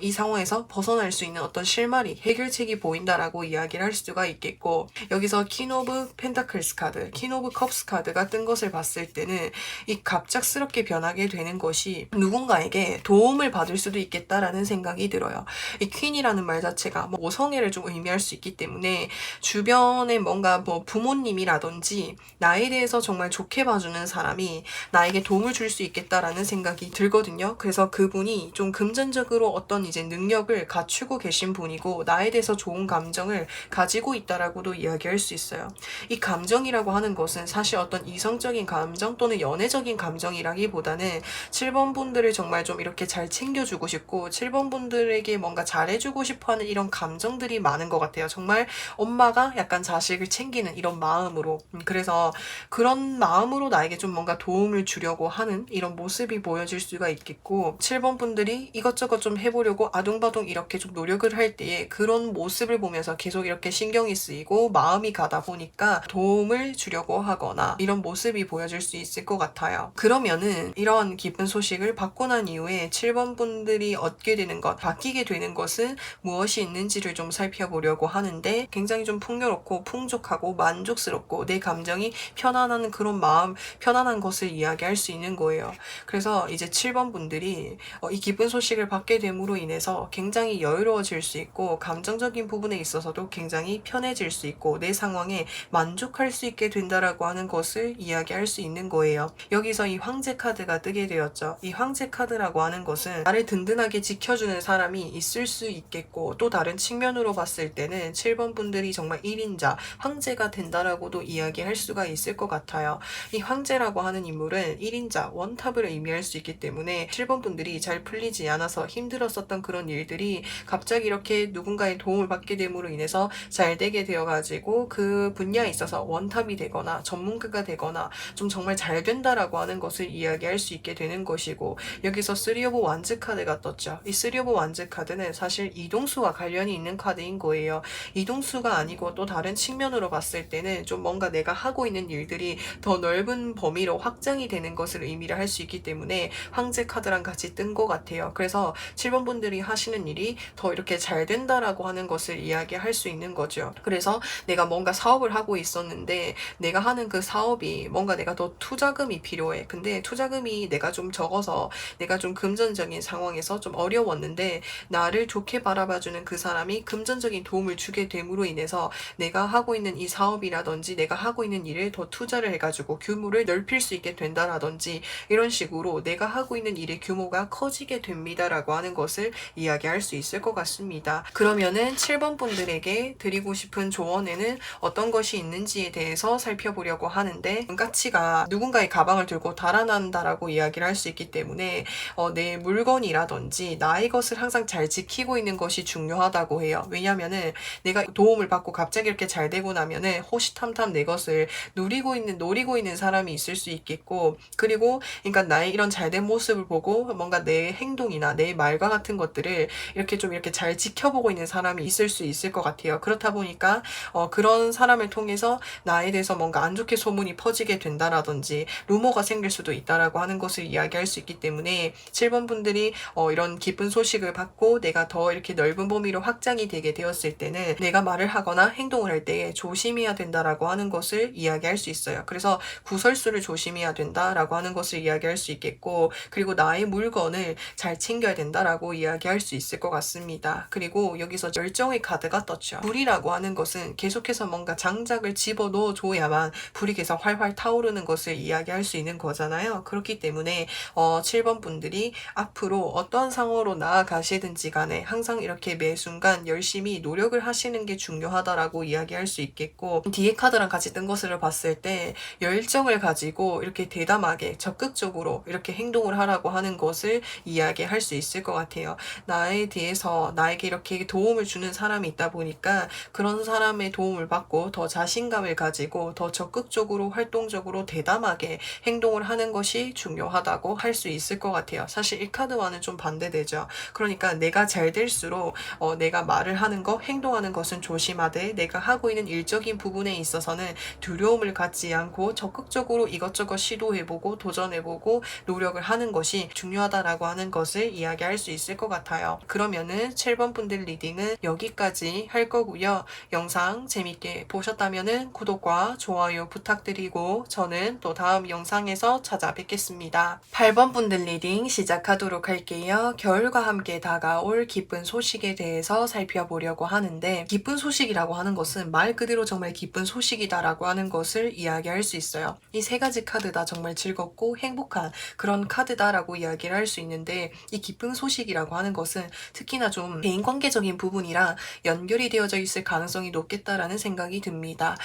이 상황에서 벗어날 수 있는 어떤 실마리, 해결책이 보인다라고 이야기를 할 수가 있겠고 여기서 퀸 오브 펜타클스 카드, 퀸 오브 컵스 카드가 뜬 것을 봤을 때는 이 갑작스럽게 변하게 되는 것이 누군가에게 도움을 받을 수도 있겠다라는 생각이 들어요. 이 퀸이라는 말 자체가 모성애를 좀 의미할 수 있기 때문에 주변에 뭔가 부모님이라든지 나에 대해서 정말 좋게 봐주는 사람이 나에게 나에게 도움을 줄 수 있겠다라는 생각이 들거든요. 그래서 그분이 좀 금전적으로 어떤 이제 능력을 갖추고 계신 분이고 나에 대해서 좋은 감정을 가지고 있다라고도 이야기할 수 있어요. 이 감정이라고 하는 것은 사실 어떤 이성적인 감정 또는 연애적인 감정이라기보다는 7번 분들을 정말 좀 이렇게 잘 챙겨주고 싶고 7번 분들에게 뭔가 잘해주고 싶어하는 이런 감정들이 많은 것 같아요. 정말 엄마가 약간 자식을 챙기는 이런 마음으로 그래서 그런 마음으로 나에게 좀 뭔가 도움을 주려고 하는 이런 모습이 보여질 수가 있겠고 7번 분들이 이것저것 좀 해보려고 아둥바둥 이렇게 좀 노력을 할 때에 그런 모습을 보면서 계속 이렇게 신경이 쓰이고 마음이 가다 보니까 도움을 주려고 하거나 이런 모습이 보여질 수 있을 것 같아요. 그러면은 이런 기쁜 소식을 받고 난 이후에 7번 분들이 얻게 되는 것, 바뀌게 되는 것은 무엇이 있는지를 좀 살펴보려고 하는데 굉장히 좀 풍요롭고 풍족하고 만족스럽고 내 감정이 편안한 그런 마음, 편안한 것을 이야기할 수 있는 거예요. 그래서 이제 7번 분들이 이 기쁜 소식을 받게 됨으로 인해서 굉장히 여유로워질 수 있고 감정적인 부분에 있어서도 굉장히 편해질 수 있고 내 상황에 만족할 수 있게 된다라고 하는 것을 이야기할 수 있는 거예요. 여기서 이 황제 카드가 뜨게 되었죠. 이 황제 카드라고 하는 것은 나를 든든하게 지켜주는 사람이 있을 수 있겠고 또 다른 측면으로 봤을 때는 7번 분들이 정말 1인자, 황제가 된다라고도 이야기할 수가 있을 것 같아요. 이 황제라고 하는 인물은 1인자, 원탑을 의미할 수 있기 때문에 7번 분들이 잘 풀리지 않아서 힘들었었던 그런 일들이 갑자기 이렇게 누군가의 도움을 받게 됨으로 인해서 잘 되게 되어가지고 그 분야에 있어서 원탑이 되거나 전문가가 되거나 좀 정말 잘 된다라고 하는 것을 이야기할 수 있게 되는 것이고 여기서 3 오브 완즈 카드가 떴죠. 이 3 오브 완즈 카드는 사실 이동수와 관련이 있는 카드인 거예요. 이동수가 아니고 또 다른 측면으로 봤을 때는 좀 뭔가 내가 하고 있는 일들이 더 넓은 범위로 확장이 되는 것을 의미를 할 수 있기 때문에 황제 카드랑 같이 뜬 것 같아요. 그래서 7번 분들이 하시는 일이 더 이렇게 잘 된다라고 하는 것을 이야기할 수 있는 거죠. 그래서 내가 뭔가 사업을 하고 있었는데 내가 하는 그 사업이 뭔가 내가 더 투자금이 필요해. 근데 투자금이 내가 좀 적어서 내가 좀 금전적인 상황에서 좀 어려웠는데 나를 좋게 바라봐주는 그 사람이 금전적인 도움을 주게 됨으로 인해서 내가 하고 있는 이 사업이라든지 내가 하고 있는 일에 더 투자를 해가지고 규모를 넓힐 수 있게 된다라든지 이런 식으로 내가 하고 있는 일의 규모가 커지게 됩니다라고 하는 것을 이야기할 수 있을 것 같습니다. 그러면은 7번 분들에게 드리고 싶은 조언에는 어떤 것이 있는지에 대해서 살펴보려고 하는데 가치가 누군가의 가방을 들고 달아난다라고 이야기를 할 수 있기 때문에 내 물건이라든지 나의 것을 항상 잘 지키고 있는 것이 중요하다고 해요. 왜냐면은 내가 도움을 받고 갑자기 이렇게 잘 되고 나면은 호시탐탐 내 것을 노리고 있는 사람이 있을 수 있겠고 그리고 그러니까 나의 이런 잘된 모습을 보고 뭔가 내 행동이나 내 말과 같은 것들을 이렇게 좀 이렇게 잘 지켜보고 있는 사람이 있을 수 있을 것 같아요. 그렇다 보니까 그런 사람을 통해서 나에 대해서 뭔가 안 좋게 소문이 퍼지게 된다라든지 루머가 생길 수도 있다라고 하는 것을 이야기할 수 있기 때문에 7번 분들이 이런 기쁜 소식을 받고 내가 더 이렇게 넓은 범위로 확장이 되게 되었을 때는 내가 말을 하거나 행동을 할 때 조심해야 된다라고 하는 것을 이야기할 수 있어요. 그래서 구설수를 조심해야 된다라고 하는 것을 이야기할 수 있겠고 그리고 나의 물건을 잘 챙겨야 된다라고 이야기할 수 있을 것 같습니다. 그리고 여기서 열정의 카드가 떴죠. 불이라고 하는 것은 계속해서 뭔가 장작을 집어 넣어줘야만 불이 계속 활활 타오르는 것을 이야기할 수 있는 거잖아요. 그렇기 때문에 7번 분들이 앞으로 어떤 상황으로 나아가시든지 간에 항상 이렇게 매 순간 열심히 노력을 하시는 게 중요하다라고 이야기할 수 있겠고 뒤에 카드랑 같이 뜬 것을 봤을 때 열정을 가지고 이렇게 대담하게 적극적으로 이렇게 행동을 하라고 하는 것을 이야기할 수 있을 것 같아요. 나에 대해서 나에게 이렇게 도움을 주는 사람이 있다 보니까 그런 사람의 도움을 받고 더 자신감을 가지고 더 적극적으로 활동적으로 대담하게 행동을 하는 것이 중요하다고 할 수 있을 것 같아요. 사실 이 카드와는 좀 반대되죠. 그러니까 내가 잘 될수록 내가 말을 하는 것, 행동하는 것은 조심하되 내가 하고 있는 일적인 부분에 있어서는 두려움을 갖지 않고 적극적으로 이것저것 시도해보고 도전해보고 노력을 하는 것이 중요하다라고 하는 것을 이야기할 수 있을 것 같아요. 그러면은 7번 분들 리딩은 여기까지 할 거고요. 영상 재밌게 보셨다면은 구독과 좋아요 부탁드리고 저는 또 다음 영상에서 찾아뵙겠습니다. 8번 분들 리딩 시작하도록 할게요. 겨울과 함께 다가올 기쁜 소식에 대해서 살펴보려고 하는데 기쁜 소식이라고 하는 것은 말 그대로 정말 기쁜 소식이다라고 하는 것을 이야기할 수 있어요. 이 세 가지 카드 다 정말 즐겁고 행복한 그런 카드다라고 이야기를 할 수 있는데, 이 기쁜 소식이라고 하는 것은 특히나 좀 대인관계적인 부분이랑 연결이 되어져 있을 가능성이 높겠다라는 생각이 듭니다.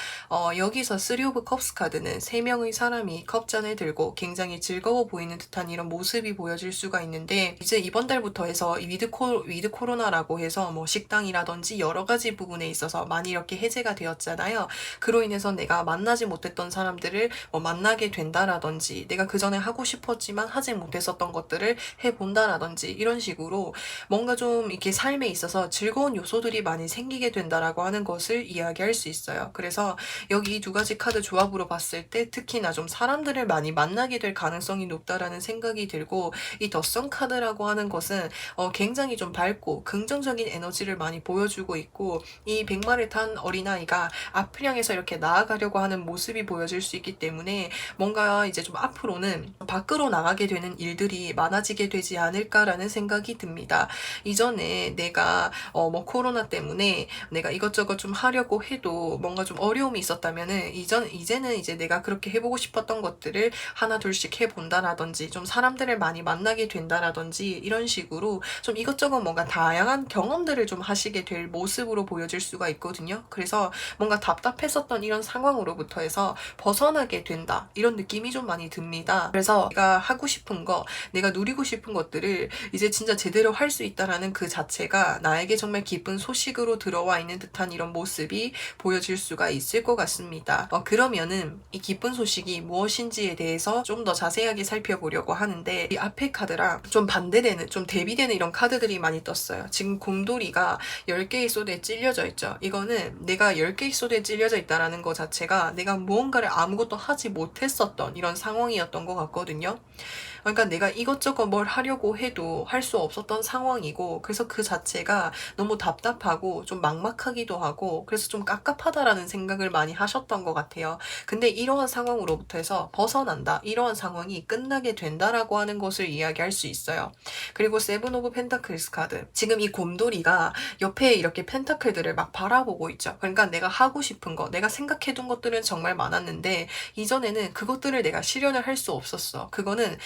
여기서 3 오브 컵스 카드는 3명의 사람이 컵잔을 들고 굉장히 즐거워 보이는 듯한 이런 모습이 보여질 수가 있는데, 이제 이번 달부터 해서 위드 코로나라고 해서 뭐 식당이라든지 여러 가지 부분에 있어서 많이 이렇게 해제가 되었잖아요. 그로 인해서 내가 만나지 못했던 사람들을 만나게 된다라든지, 내가 그전에 하고 싶었지만 하지 못했었던 것들을 해본다라든지, 이런 식으로 뭔가 좀 이렇게 삶에 있어서 즐거운 요소들이 많이 생기게 된다라고 하는 것을 이야기할 수 있어요. 그래서 여기 두 가지 카드 조합으로 봤을 때 특히나 좀 사람들을 많이 만나게 될 가능성이 높다라는 생각이 들고, 이 더 선 카드라고 하는 것은 굉장히 좀 밝고 긍정적인 에너지를 많이 보여주고 있고, 이 백마를 탄 어린아이가 앞을 향해서 이렇게 나아가려고 하는 모습이 보여질 수 있기 때문에 뭔가 이제 좀 앞으로는 밖으로 나가게 되는 일들이 많아지게 되지 않을까라는 생각이 듭니다. 이전에 내가 뭐 코로나 때문에 내가 이것저것 좀 하려고 해도 뭔가 좀 어려움이 있었다면은 이제는 이제 내가 그렇게 해보고 싶었던 것들을 하나 둘씩 해본다라든지, 좀 사람들을 많이 만나게 된다라든지, 이런 식으로 좀 이것저것 뭔가 다양한 경험들을 좀 하시게 될 모습으로 보여질 수가 있거든요. 그래서 뭔가 답답했었던 이런 상황으로부터 해서 벗어나게 된다, 이런 느낌이 좀 많이 듭니다. 그래서 내가 하고 싶은 거, 내가 누리고 싶은 것들을 이제 진짜 제대로 할 수 있다라는 그 자체가 나에게 정말 기쁜 소식으로 들어와 있는 듯한 이런 모습이 보여질 수가 있을 것 같습니다. 그러면은 이 기쁜 소식이 무엇인지에 대해서 좀 더 자세하게 살펴보려고 하는데, 이 앞에 카드랑 좀 반대되는, 좀 대비되는 이런 카드들이 많이 떴어요. 지금 곰돌이가 10개의 소드에 찔려져 있죠. 이거는 내가 10개의 소드에 찔려져 있다라는 것 자체가 내가 무언가를 아무것도 하지 못했었던 이런 상황이었던 것 같거든요. 그러니까 내가 이것저것 뭘 하려고 해도 할 수 없었던 상황이고, 그래서 그 자체가 너무 답답하고 좀 막막하기도 하고, 그래서 좀 깝깝하다라는 생각을 많이 하셨던 것 같아요. 근데 이러한 상황으로부터 해서 벗어난다, 이러한 상황이 끝나게 된다라고 하는 것을 이야기할 수 있어요. 그리고 7 오브 펜타클스 카드, 지금 이 곰돌이가 옆에 이렇게 펜타클들을 막 바라보고 있죠. 그러니까 내가 하고 싶은 거, 내가 생각해둔 것들은 정말 많았는데 이전에는 그것들을 내가 실현을 할 수 없었어. 그거는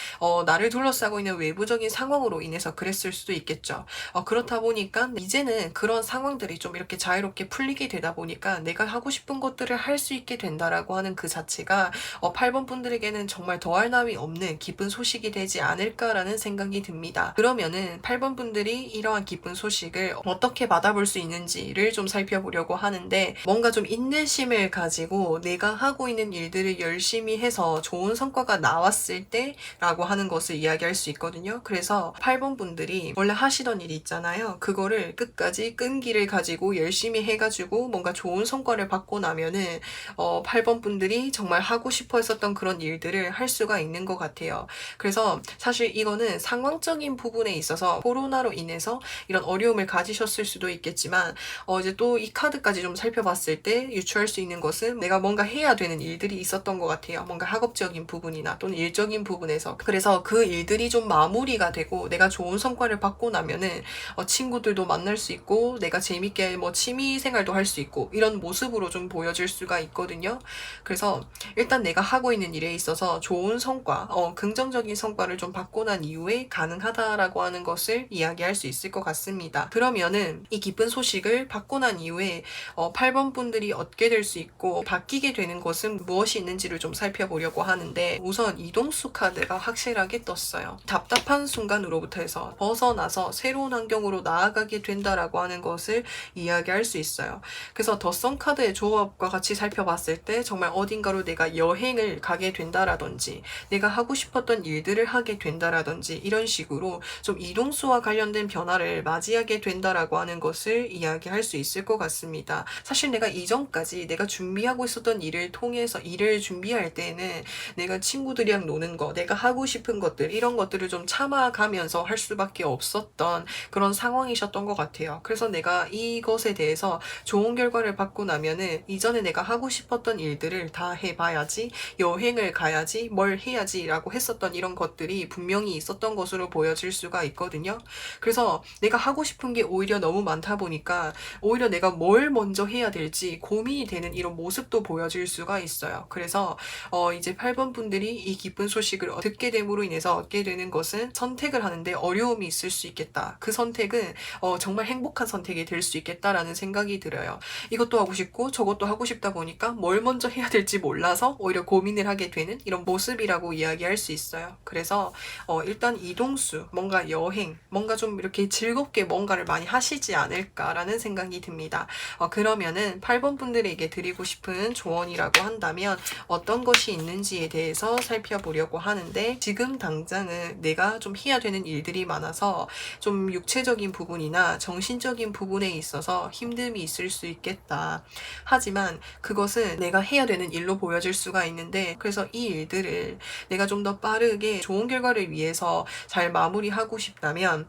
나를 둘러싸고 있는 외부적인 상황으로 인해서 그랬을 수도 있겠죠. 그렇다 보니까 이제는 그런 상황들이 좀 이렇게 자유롭게 풀리게 되다 보니까 내가 하고 싶은 것들을 할 수 있게 된다라고 하는 그 자체가 8번 분들에게는 정말 더할 나위 없는 기쁜 소식이 되지 않을까라는 생각이 듭니다. 그러면은 8번 분들이 이러한 기쁜 소식을 어떻게 받아볼 수 있는지를 좀 살펴보려고 하는데, 뭔가 좀 인내심을 가지고 내가 하고 있는 일들을 열심히 해서 좋은 성과가 나왔을 때라고 하는 것을 이야기할 수 있거든요. 그래서 8번 분들이 원래 하시던 일이 있잖아요. 그거를 끝까지 끈기를 가지고 열심히 해가지고 뭔가 좋은 성과를 받고 나면은 8번 분들이 정말 하고 싶어 했었던 그런 일들을 할 수가 있는 것 같아요. 그래서 사실 이거는 상황적인 부분에 있어서 코로나로 인해서 이런 어려움을 가지셨을 수도 있겠지만, 이제 또 이 카드까지 좀 살펴봤을 때 유추할 수 있는 것은 내가 뭔가 해야 되는 일들이 있었던 것 같아요. 뭔가 학업적인 부분이나 또는 일적인 부분에서. 그래서 그 일들이 좀 마무리가 되고 내가 좋은 성과를 받고 나면은 친구들도 만날 수 있고 내가 재밌게 뭐 취미 생활도 할 수 있고, 이런 모습으로 좀 보여질 수가 있거든요. 그래서 일단 내가 하고 있는 일에 있어서 좋은 성과, 긍정적인 성과를 좀 받고 난 이후에 가능하다라고 하는 것을 이야기할 수 있을 것 같습니다. 그러면은 이 기쁜 소식을 받고 난 이후에 8번 분들이 얻게 될 수 있고 바뀌게 되는 것은 무엇이 있는지를 좀 살펴보려고 하는데, 우선 이동수 카드가 확실하게 떴어요. 답답한 순간으로부터 해서 벗어나서 새로운 환경으로 나아가게 된다라고 하는 것을 이야기할 수 있어요. 그래서 더 선 카드의 조합과 같이 살펴봤을 때 정말 어딘가로 내가 여행을 가게 된다라든지, 내가 하고 싶었던 일들을 하게 된다라든지, 이런 식으로 좀 이동수와 관련된 변화를 맞이하게 된다라고 하는 것을 이야기할 수 있을 것 같습니다. 사실 내가 이전까지 내가 준비하고 있었던 일을 통해서 일을 준비할 때는 내가 친구들이랑 노는 거, 내가 하고 싶은 것들, 이런 것들을 좀 참아가면서 할 수밖에 없었던 그런 상황이셨던 것 같아요. 그래서 내가 이것에 대해서 좋은 결과를 받고 나면은 이전에 내가 하고 싶었던 일들을 다 해봐야지, 여행을 가야지, 뭘 해야지 라고 했었던 이런 것들이 분명히 있었던 것으로 보여질 수가 있거든요. 그래서 내가 하고 싶은 게 오히려 너무 많다 보니까 오히려 내가 뭘 먼저 해야 될지 고민이 되는 이런 모습도 보여질 수가 있어요. 그래서 이제 8번 분들이 이 기쁜 소식을 듣게 됨으로 인해서 얻게 되는 것은 선택을 하는데 어려움이 있을 수 있겠다. 그 선택은 정말 행복한 선택이 될 수 있겠다라는 생각이 들어요. 이것도 하고 싶고 저것도 하고 싶다 보니까 뭘 먼저 해야 될지 몰라서 오히려 고민을 하게 되는 이런 모습이라고 이야기할 수 있어요. 그래서 일단 이동수, 뭔가 여행, 뭔가 좀 이렇게 즐겁게 뭔가를 많이 하시지 않을까라는 생각이 듭니다. 그러면은 8번 분들에게 드리고 싶은 조언이라고 한다면 어떤 것이 있는지에 대해서 살펴보려고 하는데, 지금 당장은 내가 좀 해야 되는 일들이 많아서 좀 육체적인 부분이나 정신적인 부분에 있어서 힘듦이 있을 수 있겠다. 하지만 그것은 내가 해야 되는 일로 보여질 수가 있는데, 그래서 이 일들을 내가 좀 더 빠르게 좋은 결과를 위해서 잘 마무리하고 싶다면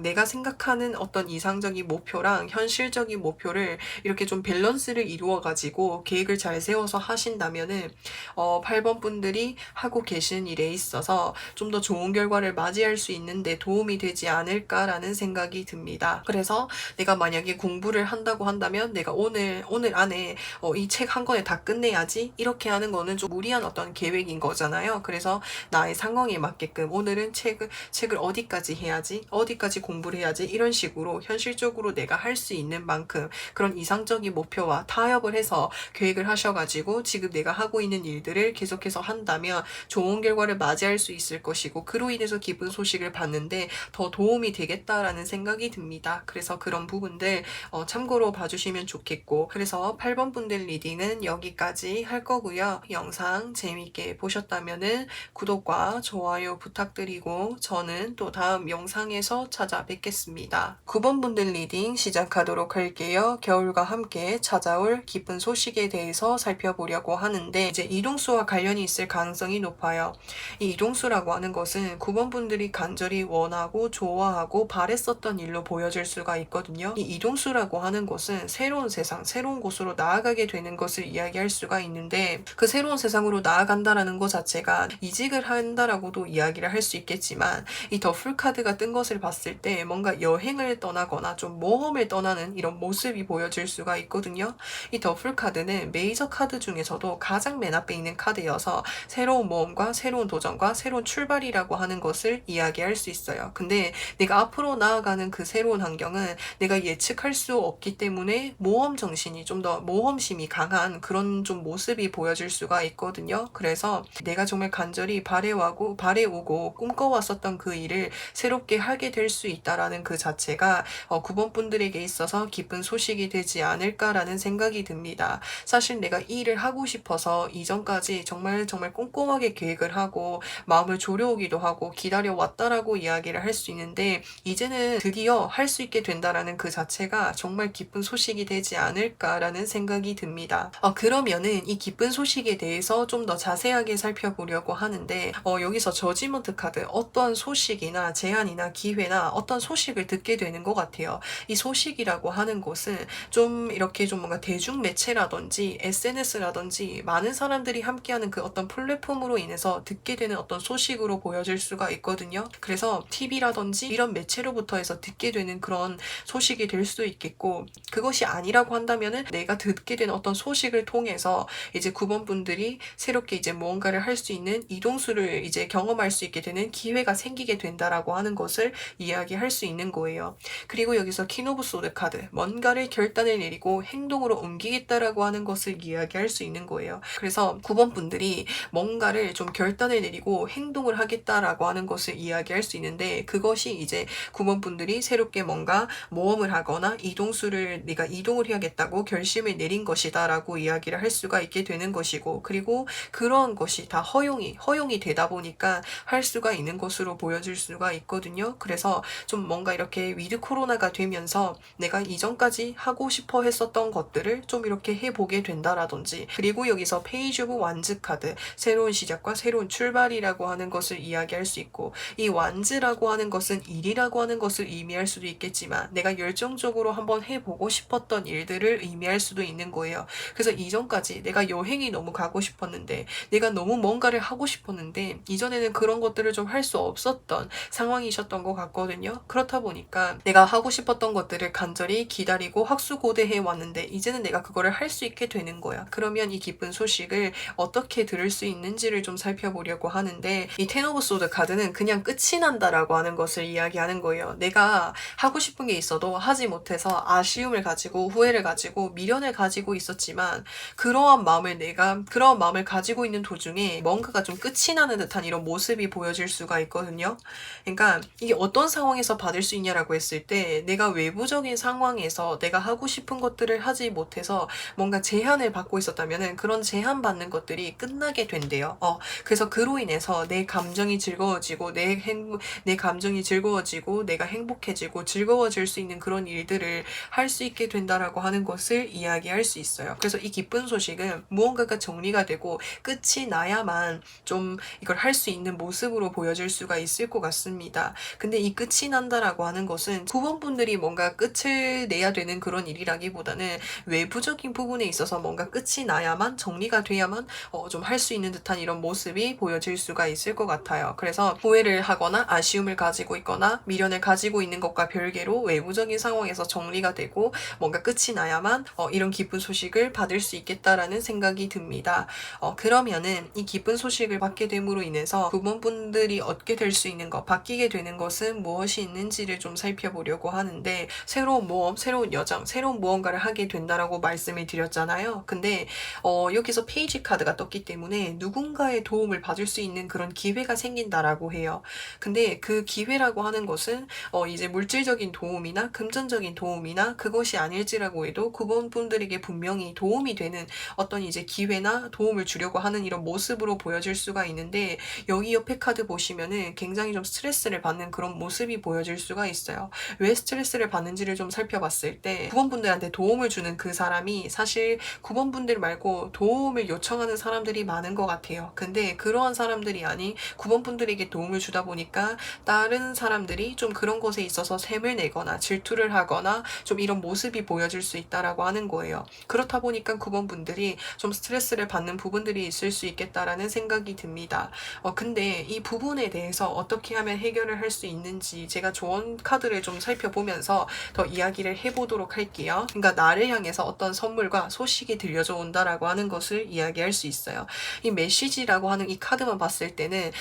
내가 생각하는 어떤 이상적인 목표랑 현실적인 목표를 이렇게 좀 밸런스를 이루어 가지고 계획을 잘 세워서 하신다면은 8번 분들이 하고 계신 일에 있어서 좀 더 좋은 결과를 맞이할 수 있는데 도움이 되지 않을까라는 생각이 듭니다. 그래서 내가 만약에 공부를 한다고 한다면 내가 오늘 안에 이 책 한 권에 다 끝내야지, 이렇게 하는 거는 좀 무리한 어떤 계획인 거잖아요. 그래서 나의 상황에 맞게끔 오늘은 책을 어디까지 해야지, 어디까지 공부를 해야지, 이런 식으로 현실적으로 내가 할 수 있는 만큼 그런 이상적인 목표와 타협을 해서 계획을 하셔가지고 지금 내가 하고 있는 일들을 계속해서 한다면 좋은 결과를 맞이할 수 있을 것이고, 그로 인해서 기쁜 소식을 받는데 더 도움이 되겠다라는 생각이 듭니다. 그래서 그런 부분들 참고로 봐주시면 좋겠고, 그래서 8번 분들 리딩은 여기까지 할 거고요. 영상 재미있게 보셨다면은 구독과 좋아요 부탁드리고 저는 또 다음 영상에서 찾아뵙겠습니다. 9번 분들 리딩 시작하도록 할게요. 겨울과 함께 찾아올 기쁜 소식에 대해서 살펴보려고 하는데, 이제 이동수와 관련이 있을 가능성이 높아요. 이 이동수라고 하는 것은 9번 분들이 간절히 원하고 좋아하고 바랬었던 일로 보여질 수가 있거든요. 이 이동수라고 하는 것은 새로운 세상, 새로운 곳으로 나아가게 되는 것을 이야기할 수가 있는데, 그 새로운 세상으로 나아간다라는 것 자체가 이직을 한다라고도 이야기를 할 수 있겠지만, 이 더풀 카드가 뜬 것을 봤을 때 뭔가 여행을 떠나거나 좀 모험을 떠나는 이런 모습이 보여질 수가 있거든요. 이 더풀 카드는 메이저 카드 중에서도 가장 맨 앞에 있는 카드여서 새로운 모험과 새로운 도전과 새로운 출발이라고 하는 것을 이야기할 수 있어요. 근데 내가 앞으로 나아가는 그 새로운 환경은 내가 예측할 수 없기 때문에 모험 정신이 좀 더 모험심이 강한 그런 좀 모습이 보여질 수가 있거든요. 그래서 내가 정말 간절히 바래오고 꿈꿔왔었던 그 일을 새롭게 하게 될 수 있다라는 그 자체가 9번 분들에게 있어서 기쁜 소식이 되지 않을까라는 생각이 듭니다. 사실 내가 이 일을 하고 싶어서 이전까지 정말 꼼꼼하게 계획을 하고 마음을 졸여오기도 하고 기다려왔다라고 이야기를 할 수 있는데, 이제는 드디어 할 수 있게 된다라는 그 자체가 정말 기쁜 소식이 되지 않을까라는 생각이 듭니다. 그러면은 이 기쁜 소식에 대해서 좀 더 자세하게 살펴보려고 하는데, 여기서 저지먼트 카드, 어떤 소식이나 제안이나 기회나 어떤 소식을 듣게 되는 것 같아요. 이 소식이라고 하는 것은 좀 이렇게 좀 뭔가 대중매체라든지 SNS라든지 많은 사람들이 함께하는 그 어떤 플랫폼으로 인해서 듣게 되는 어떤 소식으로 보여질 수가 있거든요. 그래서 TV라든지 이런 매체로부터 해서 듣게 되는 그런 소식이 될 수도 있겠고, 그것이 아니라고 한다면은 내가 듣게 되는 어떤 소식을 통해서 이제 9번 분들이 새롭게 이제 무언가를 할 수 있는 이동수를 이제 경험할 수 있게 되는 기회가 생기게 된다라고 하는 것을 이야기할 수 있는 거예요. 그리고 여기서 킹 오브 소드 카드, 뭔가를 결단을 내리고 행동으로 옮기겠다라고 하는 것을 이야기할 수 있는 거예요. 그래서 9번 분들이 뭔가를 좀 결단을 내리고 행동을 하겠다라고 하는 것을 이야기할 수 있는데, 그것이 이제 9번 분들이 새롭게 뭔가 모험을 하거나 이동수를 내가 이동을 해야겠다고 결심을 내린 것이다 라고 이야기를 할 수가 있게 되는 것이고, 그리고 그런 것이 다 허용이 되다 보니까 할 수가 있는 것으로 보여질 수가 있거든요. 그래서 좀 뭔가 이렇게 위드 코로나가 되면서 내가 이전까지 하고 싶어 했었던 것들을 좀 이렇게 해보게 된다라든지, 그리고 여기서 페이지 오브 완즈 카드, 새로운 시작과 새로운 출발 출발이라고 하는 것을 이야기할 수 있고, 이 완즈라고 하는 것은 일이라고 하는 것을 의미할 수도 있겠지만 내가 열정적으로 한번 해보고 싶었던 일들을 의미할 수도 있는 거예요. 그래서 이전까지 내가 여행이 너무 가고 싶었는데, 내가 너무 뭔가를 하고 싶었는데 이전에는 그런 것들을 좀 할 수 없었던 상황이셨던 것 같거든요. 그렇다 보니까 내가 하고 싶었던 것들을 간절히 기다리고 학수고대해 왔는데 이제는 내가 그거를 할 수 있게 되는 거야. 그러면 이 기쁜 소식을 어떻게 들을 수 있는지를 좀 살펴보려고 하는데, 이 텐 오브 소드 카드는 그냥 끝이 난다라고 하는 것을 이야기하는 거예요. 내가 하고 싶은 게 있어도 하지 못해서 아쉬움을 가지고 후회를 가지고 미련을 가지고 있었지만, 그러한 마음을 가지고 있는 도중에 뭔가가 좀 끝이 나는 듯한 이런 모습이 보여질 수가 있거든요. 그러니까 이게 어떤 상황에서 받을 수 있냐라고 했을 때, 내가 외부적인 상황에서 내가 하고 싶은 것들을 하지 못해서 뭔가 제한을 받고 있었다면은 그런 제한받는 것들이 끝나게 된대요. 그래서 그로 인해서 내 감정이 즐거워지고 내 감정이 즐거워지고 내가 행복해지고 즐거워질 수 있는 그런 일들을 할 수 있게 된다라고 하는 것을 이야기할 수 있어요. 그래서 이 기쁜 소식은 무언가가 정리가 되고 끝이 나야만 좀 이걸 할 수 있는 모습으로 보여질 수가 있을 것 같습니다. 근데 이 끝이 난다라고 하는 것은 구원분들이 뭔가 끝을 내야 되는 그런 일이라기보다는 외부적인 부분에 있어서 뭔가 끝이 나야만, 정리가 돼야만 좀 할 수 있는 듯한 이런 모습이 보여질 수가 있을 것 같아요. 그래서 후회를 하거나 아쉬움을 가지고 있거나 미련을 가지고 있는 것과 별개로 외부적인 상황에서 정리가 되고 뭔가 끝이 나야만 이런 기쁜 소식을 받을 수 있겠다라는 생각이 듭니다. 그러면은 이 기쁜 소식을 받게 됨으로 인해서 부모분들이 얻게 될 수 있는 것, 바뀌게 되는 것은 무엇이 있는지를 좀 살펴보려고 하는데, 새로운 모험, 새로운 여정, 새로운 무언가를 하게 된다라고 말씀을 드렸잖아요. 근데 여기서 페이지 카드가 떴기 때문에 누군가의 도움을 받을 수 있는 그런 기회가 생긴다라고 해요. 근데 그 기회라고 하는 것은 이제 물질적인 도움이나 금전적인 도움이나 그것이 아닐지라고 해도 그분들에게 분명히 도움이 되는 어떤 이제 기회나 도움을 주려고 하는 이런 모습으로 보여질 수가 있는데, 여기 옆에 카드 보시면은 굉장히 좀 스트레스를 받는 그런 모습이 보여질 수가 있어요. 왜 스트레스를 받는지를 좀 살펴봤을 때, 구원분들한테 도움을 주는 그 사람이 사실 구원분들 말고 도움을 요청하는 사람들이 많은 것 같아요. 근데 그러한 사람들이 아닌 구원분들에게 도움을 주다 보니까 다른 사람들이 좀 그런 것에 있어서 셈을 내거나 질투를 하거나 좀 이런 모습이 보여질 수 있다라고 하는 거예요. 그렇다 보니까 구원분들이 좀 스트레스를 받는 부분들이 있을 수 있겠다라는 생각이 듭니다. 근데 이 부분에 대해서 어떻게 하면 해결을 할 수 있는지 제가 조언 카드를 좀 살펴보면서 더 이야기를 해보도록 할게요. 그러니까 나를 향해서 어떤 선물과 소식이 들려져 온다라고 하는 것을 이야기할 수 있어요. 이 메시지라고 하는 이 카드만 봤을 때는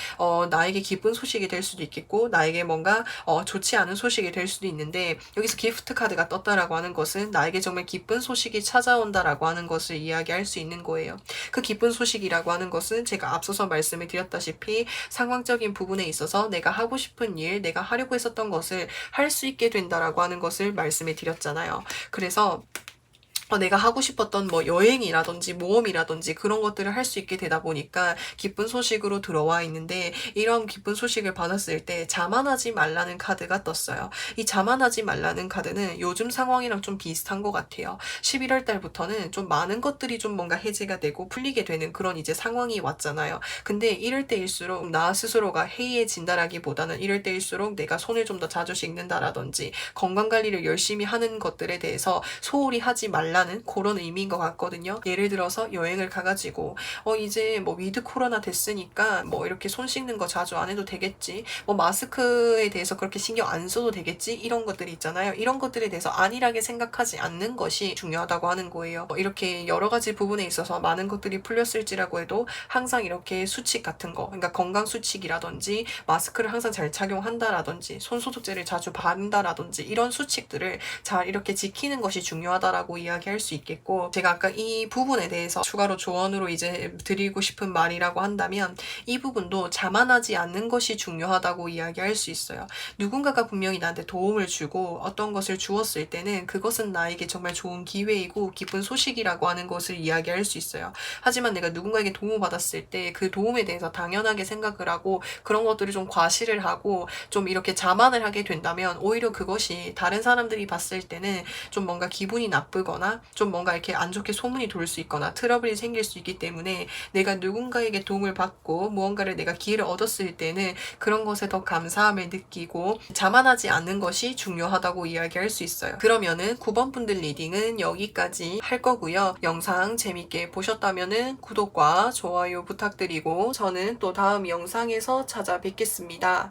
나에게 기쁜 소식이 될 수도 있겠고 나에게 뭔가 좋지 않은 소식이 될 수도 있는데, 여기서 기프트 카드가 떴다라고 하는 것은 나에게 정말 기쁜 소식이 찾아온다라고 하는 것을 이야기할 수 있는 거예요. 그 기쁜 소식이라고 하는 것은 제가 앞서서 말씀을 드렸다시피 상황적인 부분에 있어서 내가 하고 싶은 일, 내가 하려고 했었던 것을 할 수 있게 된다라고 하는 것을 말씀을 드렸잖아요. 그래서 내가 하고 싶었던 뭐 여행이라든지 모험이라든지 그런 것들을 할 수 있게 되다 보니까 기쁜 소식으로 들어와 있는데, 이런 기쁜 소식을 받았을 때 자만하지 말라는 카드가 떴어요. 이 자만하지 말라는 카드는 요즘 상황이랑 좀 비슷한 것 같아요. 11월 달부터는 좀 많은 것들이 좀 뭔가 해제가 되고 풀리게 되는 그런 이제 상황이 왔잖아요. 근데 이럴 때일수록 나 스스로가 해이해진다라기보다는 이럴 때일수록 내가 손을 좀 더 자주 씻는다라든지 건강관리를 열심히 하는 것들에 대해서 소홀히 하지 말라는 그런 의미인 것 같거든요. 예를 들어서 여행을 가가지고 이제 뭐 위드 코로나 됐으니까 뭐 이렇게 손 씻는 거 자주 안 해도 되겠지, 뭐 마스크에 대해서 그렇게 신경 안 써도 되겠지, 이런 것들이 있잖아요. 이런 것들에 대해서 안일하게 생각하지 않는 것이 중요하다고 하는 거예요. 이렇게 여러 가지 부분에 있어서 많은 것들이 풀렸을지라고 해도 항상 이렇게 수칙 같은 거, 그러니까 건강 수칙이라든지 마스크를 항상 잘 착용한다라든지 손소독제를 자주 바른다라든지 이런 수칙들을 잘 이렇게 지키는 것이 중요하다라고 이야기할 수 있겠고, 제가 아까 이 부분에 대해서 추가로 조언으로 이제 드리고 싶은 말이라고 한다면, 이 부분도 자만하지 않는 것이 중요하다고 이야기할 수 있어요. 누군가가 분명히 나한테 도움을 주고 어떤 것을 주었을 때는 그것은 나에게 정말 좋은 기회이고 기쁜 소식이라고 하는 것을 이야기할 수 있어요. 하지만 내가 누군가에게 도움을 받았을 때 그 도움에 대해서 당연하게 생각을 하고 그런 것들을 좀 과시를 하고 좀 이렇게 자만을 하게 된다면 오히려 그것이 다른 사람들이 봤을 때는 좀 뭔가 기분이 나쁘거나 있거나 좀 뭔가 이렇게 안 좋게 소문이 돌 수 있거나 트러블이 생길 수 있기 때문에 내가 누군가에게 도움을 받고 무언가를 내가 기회를 얻었을 때는 그런 것에 더 감사함을 느끼고 자만하지 않는 것이 중요하다고 이야기할 수 있어요. 그러면은 9번 분들 리딩은 여기까지 할 거고요. 영상 재밌게 보셨다면은 구독과 좋아요 부탁드리고 저는 또 다음 영상에서 찾아뵙겠습니다.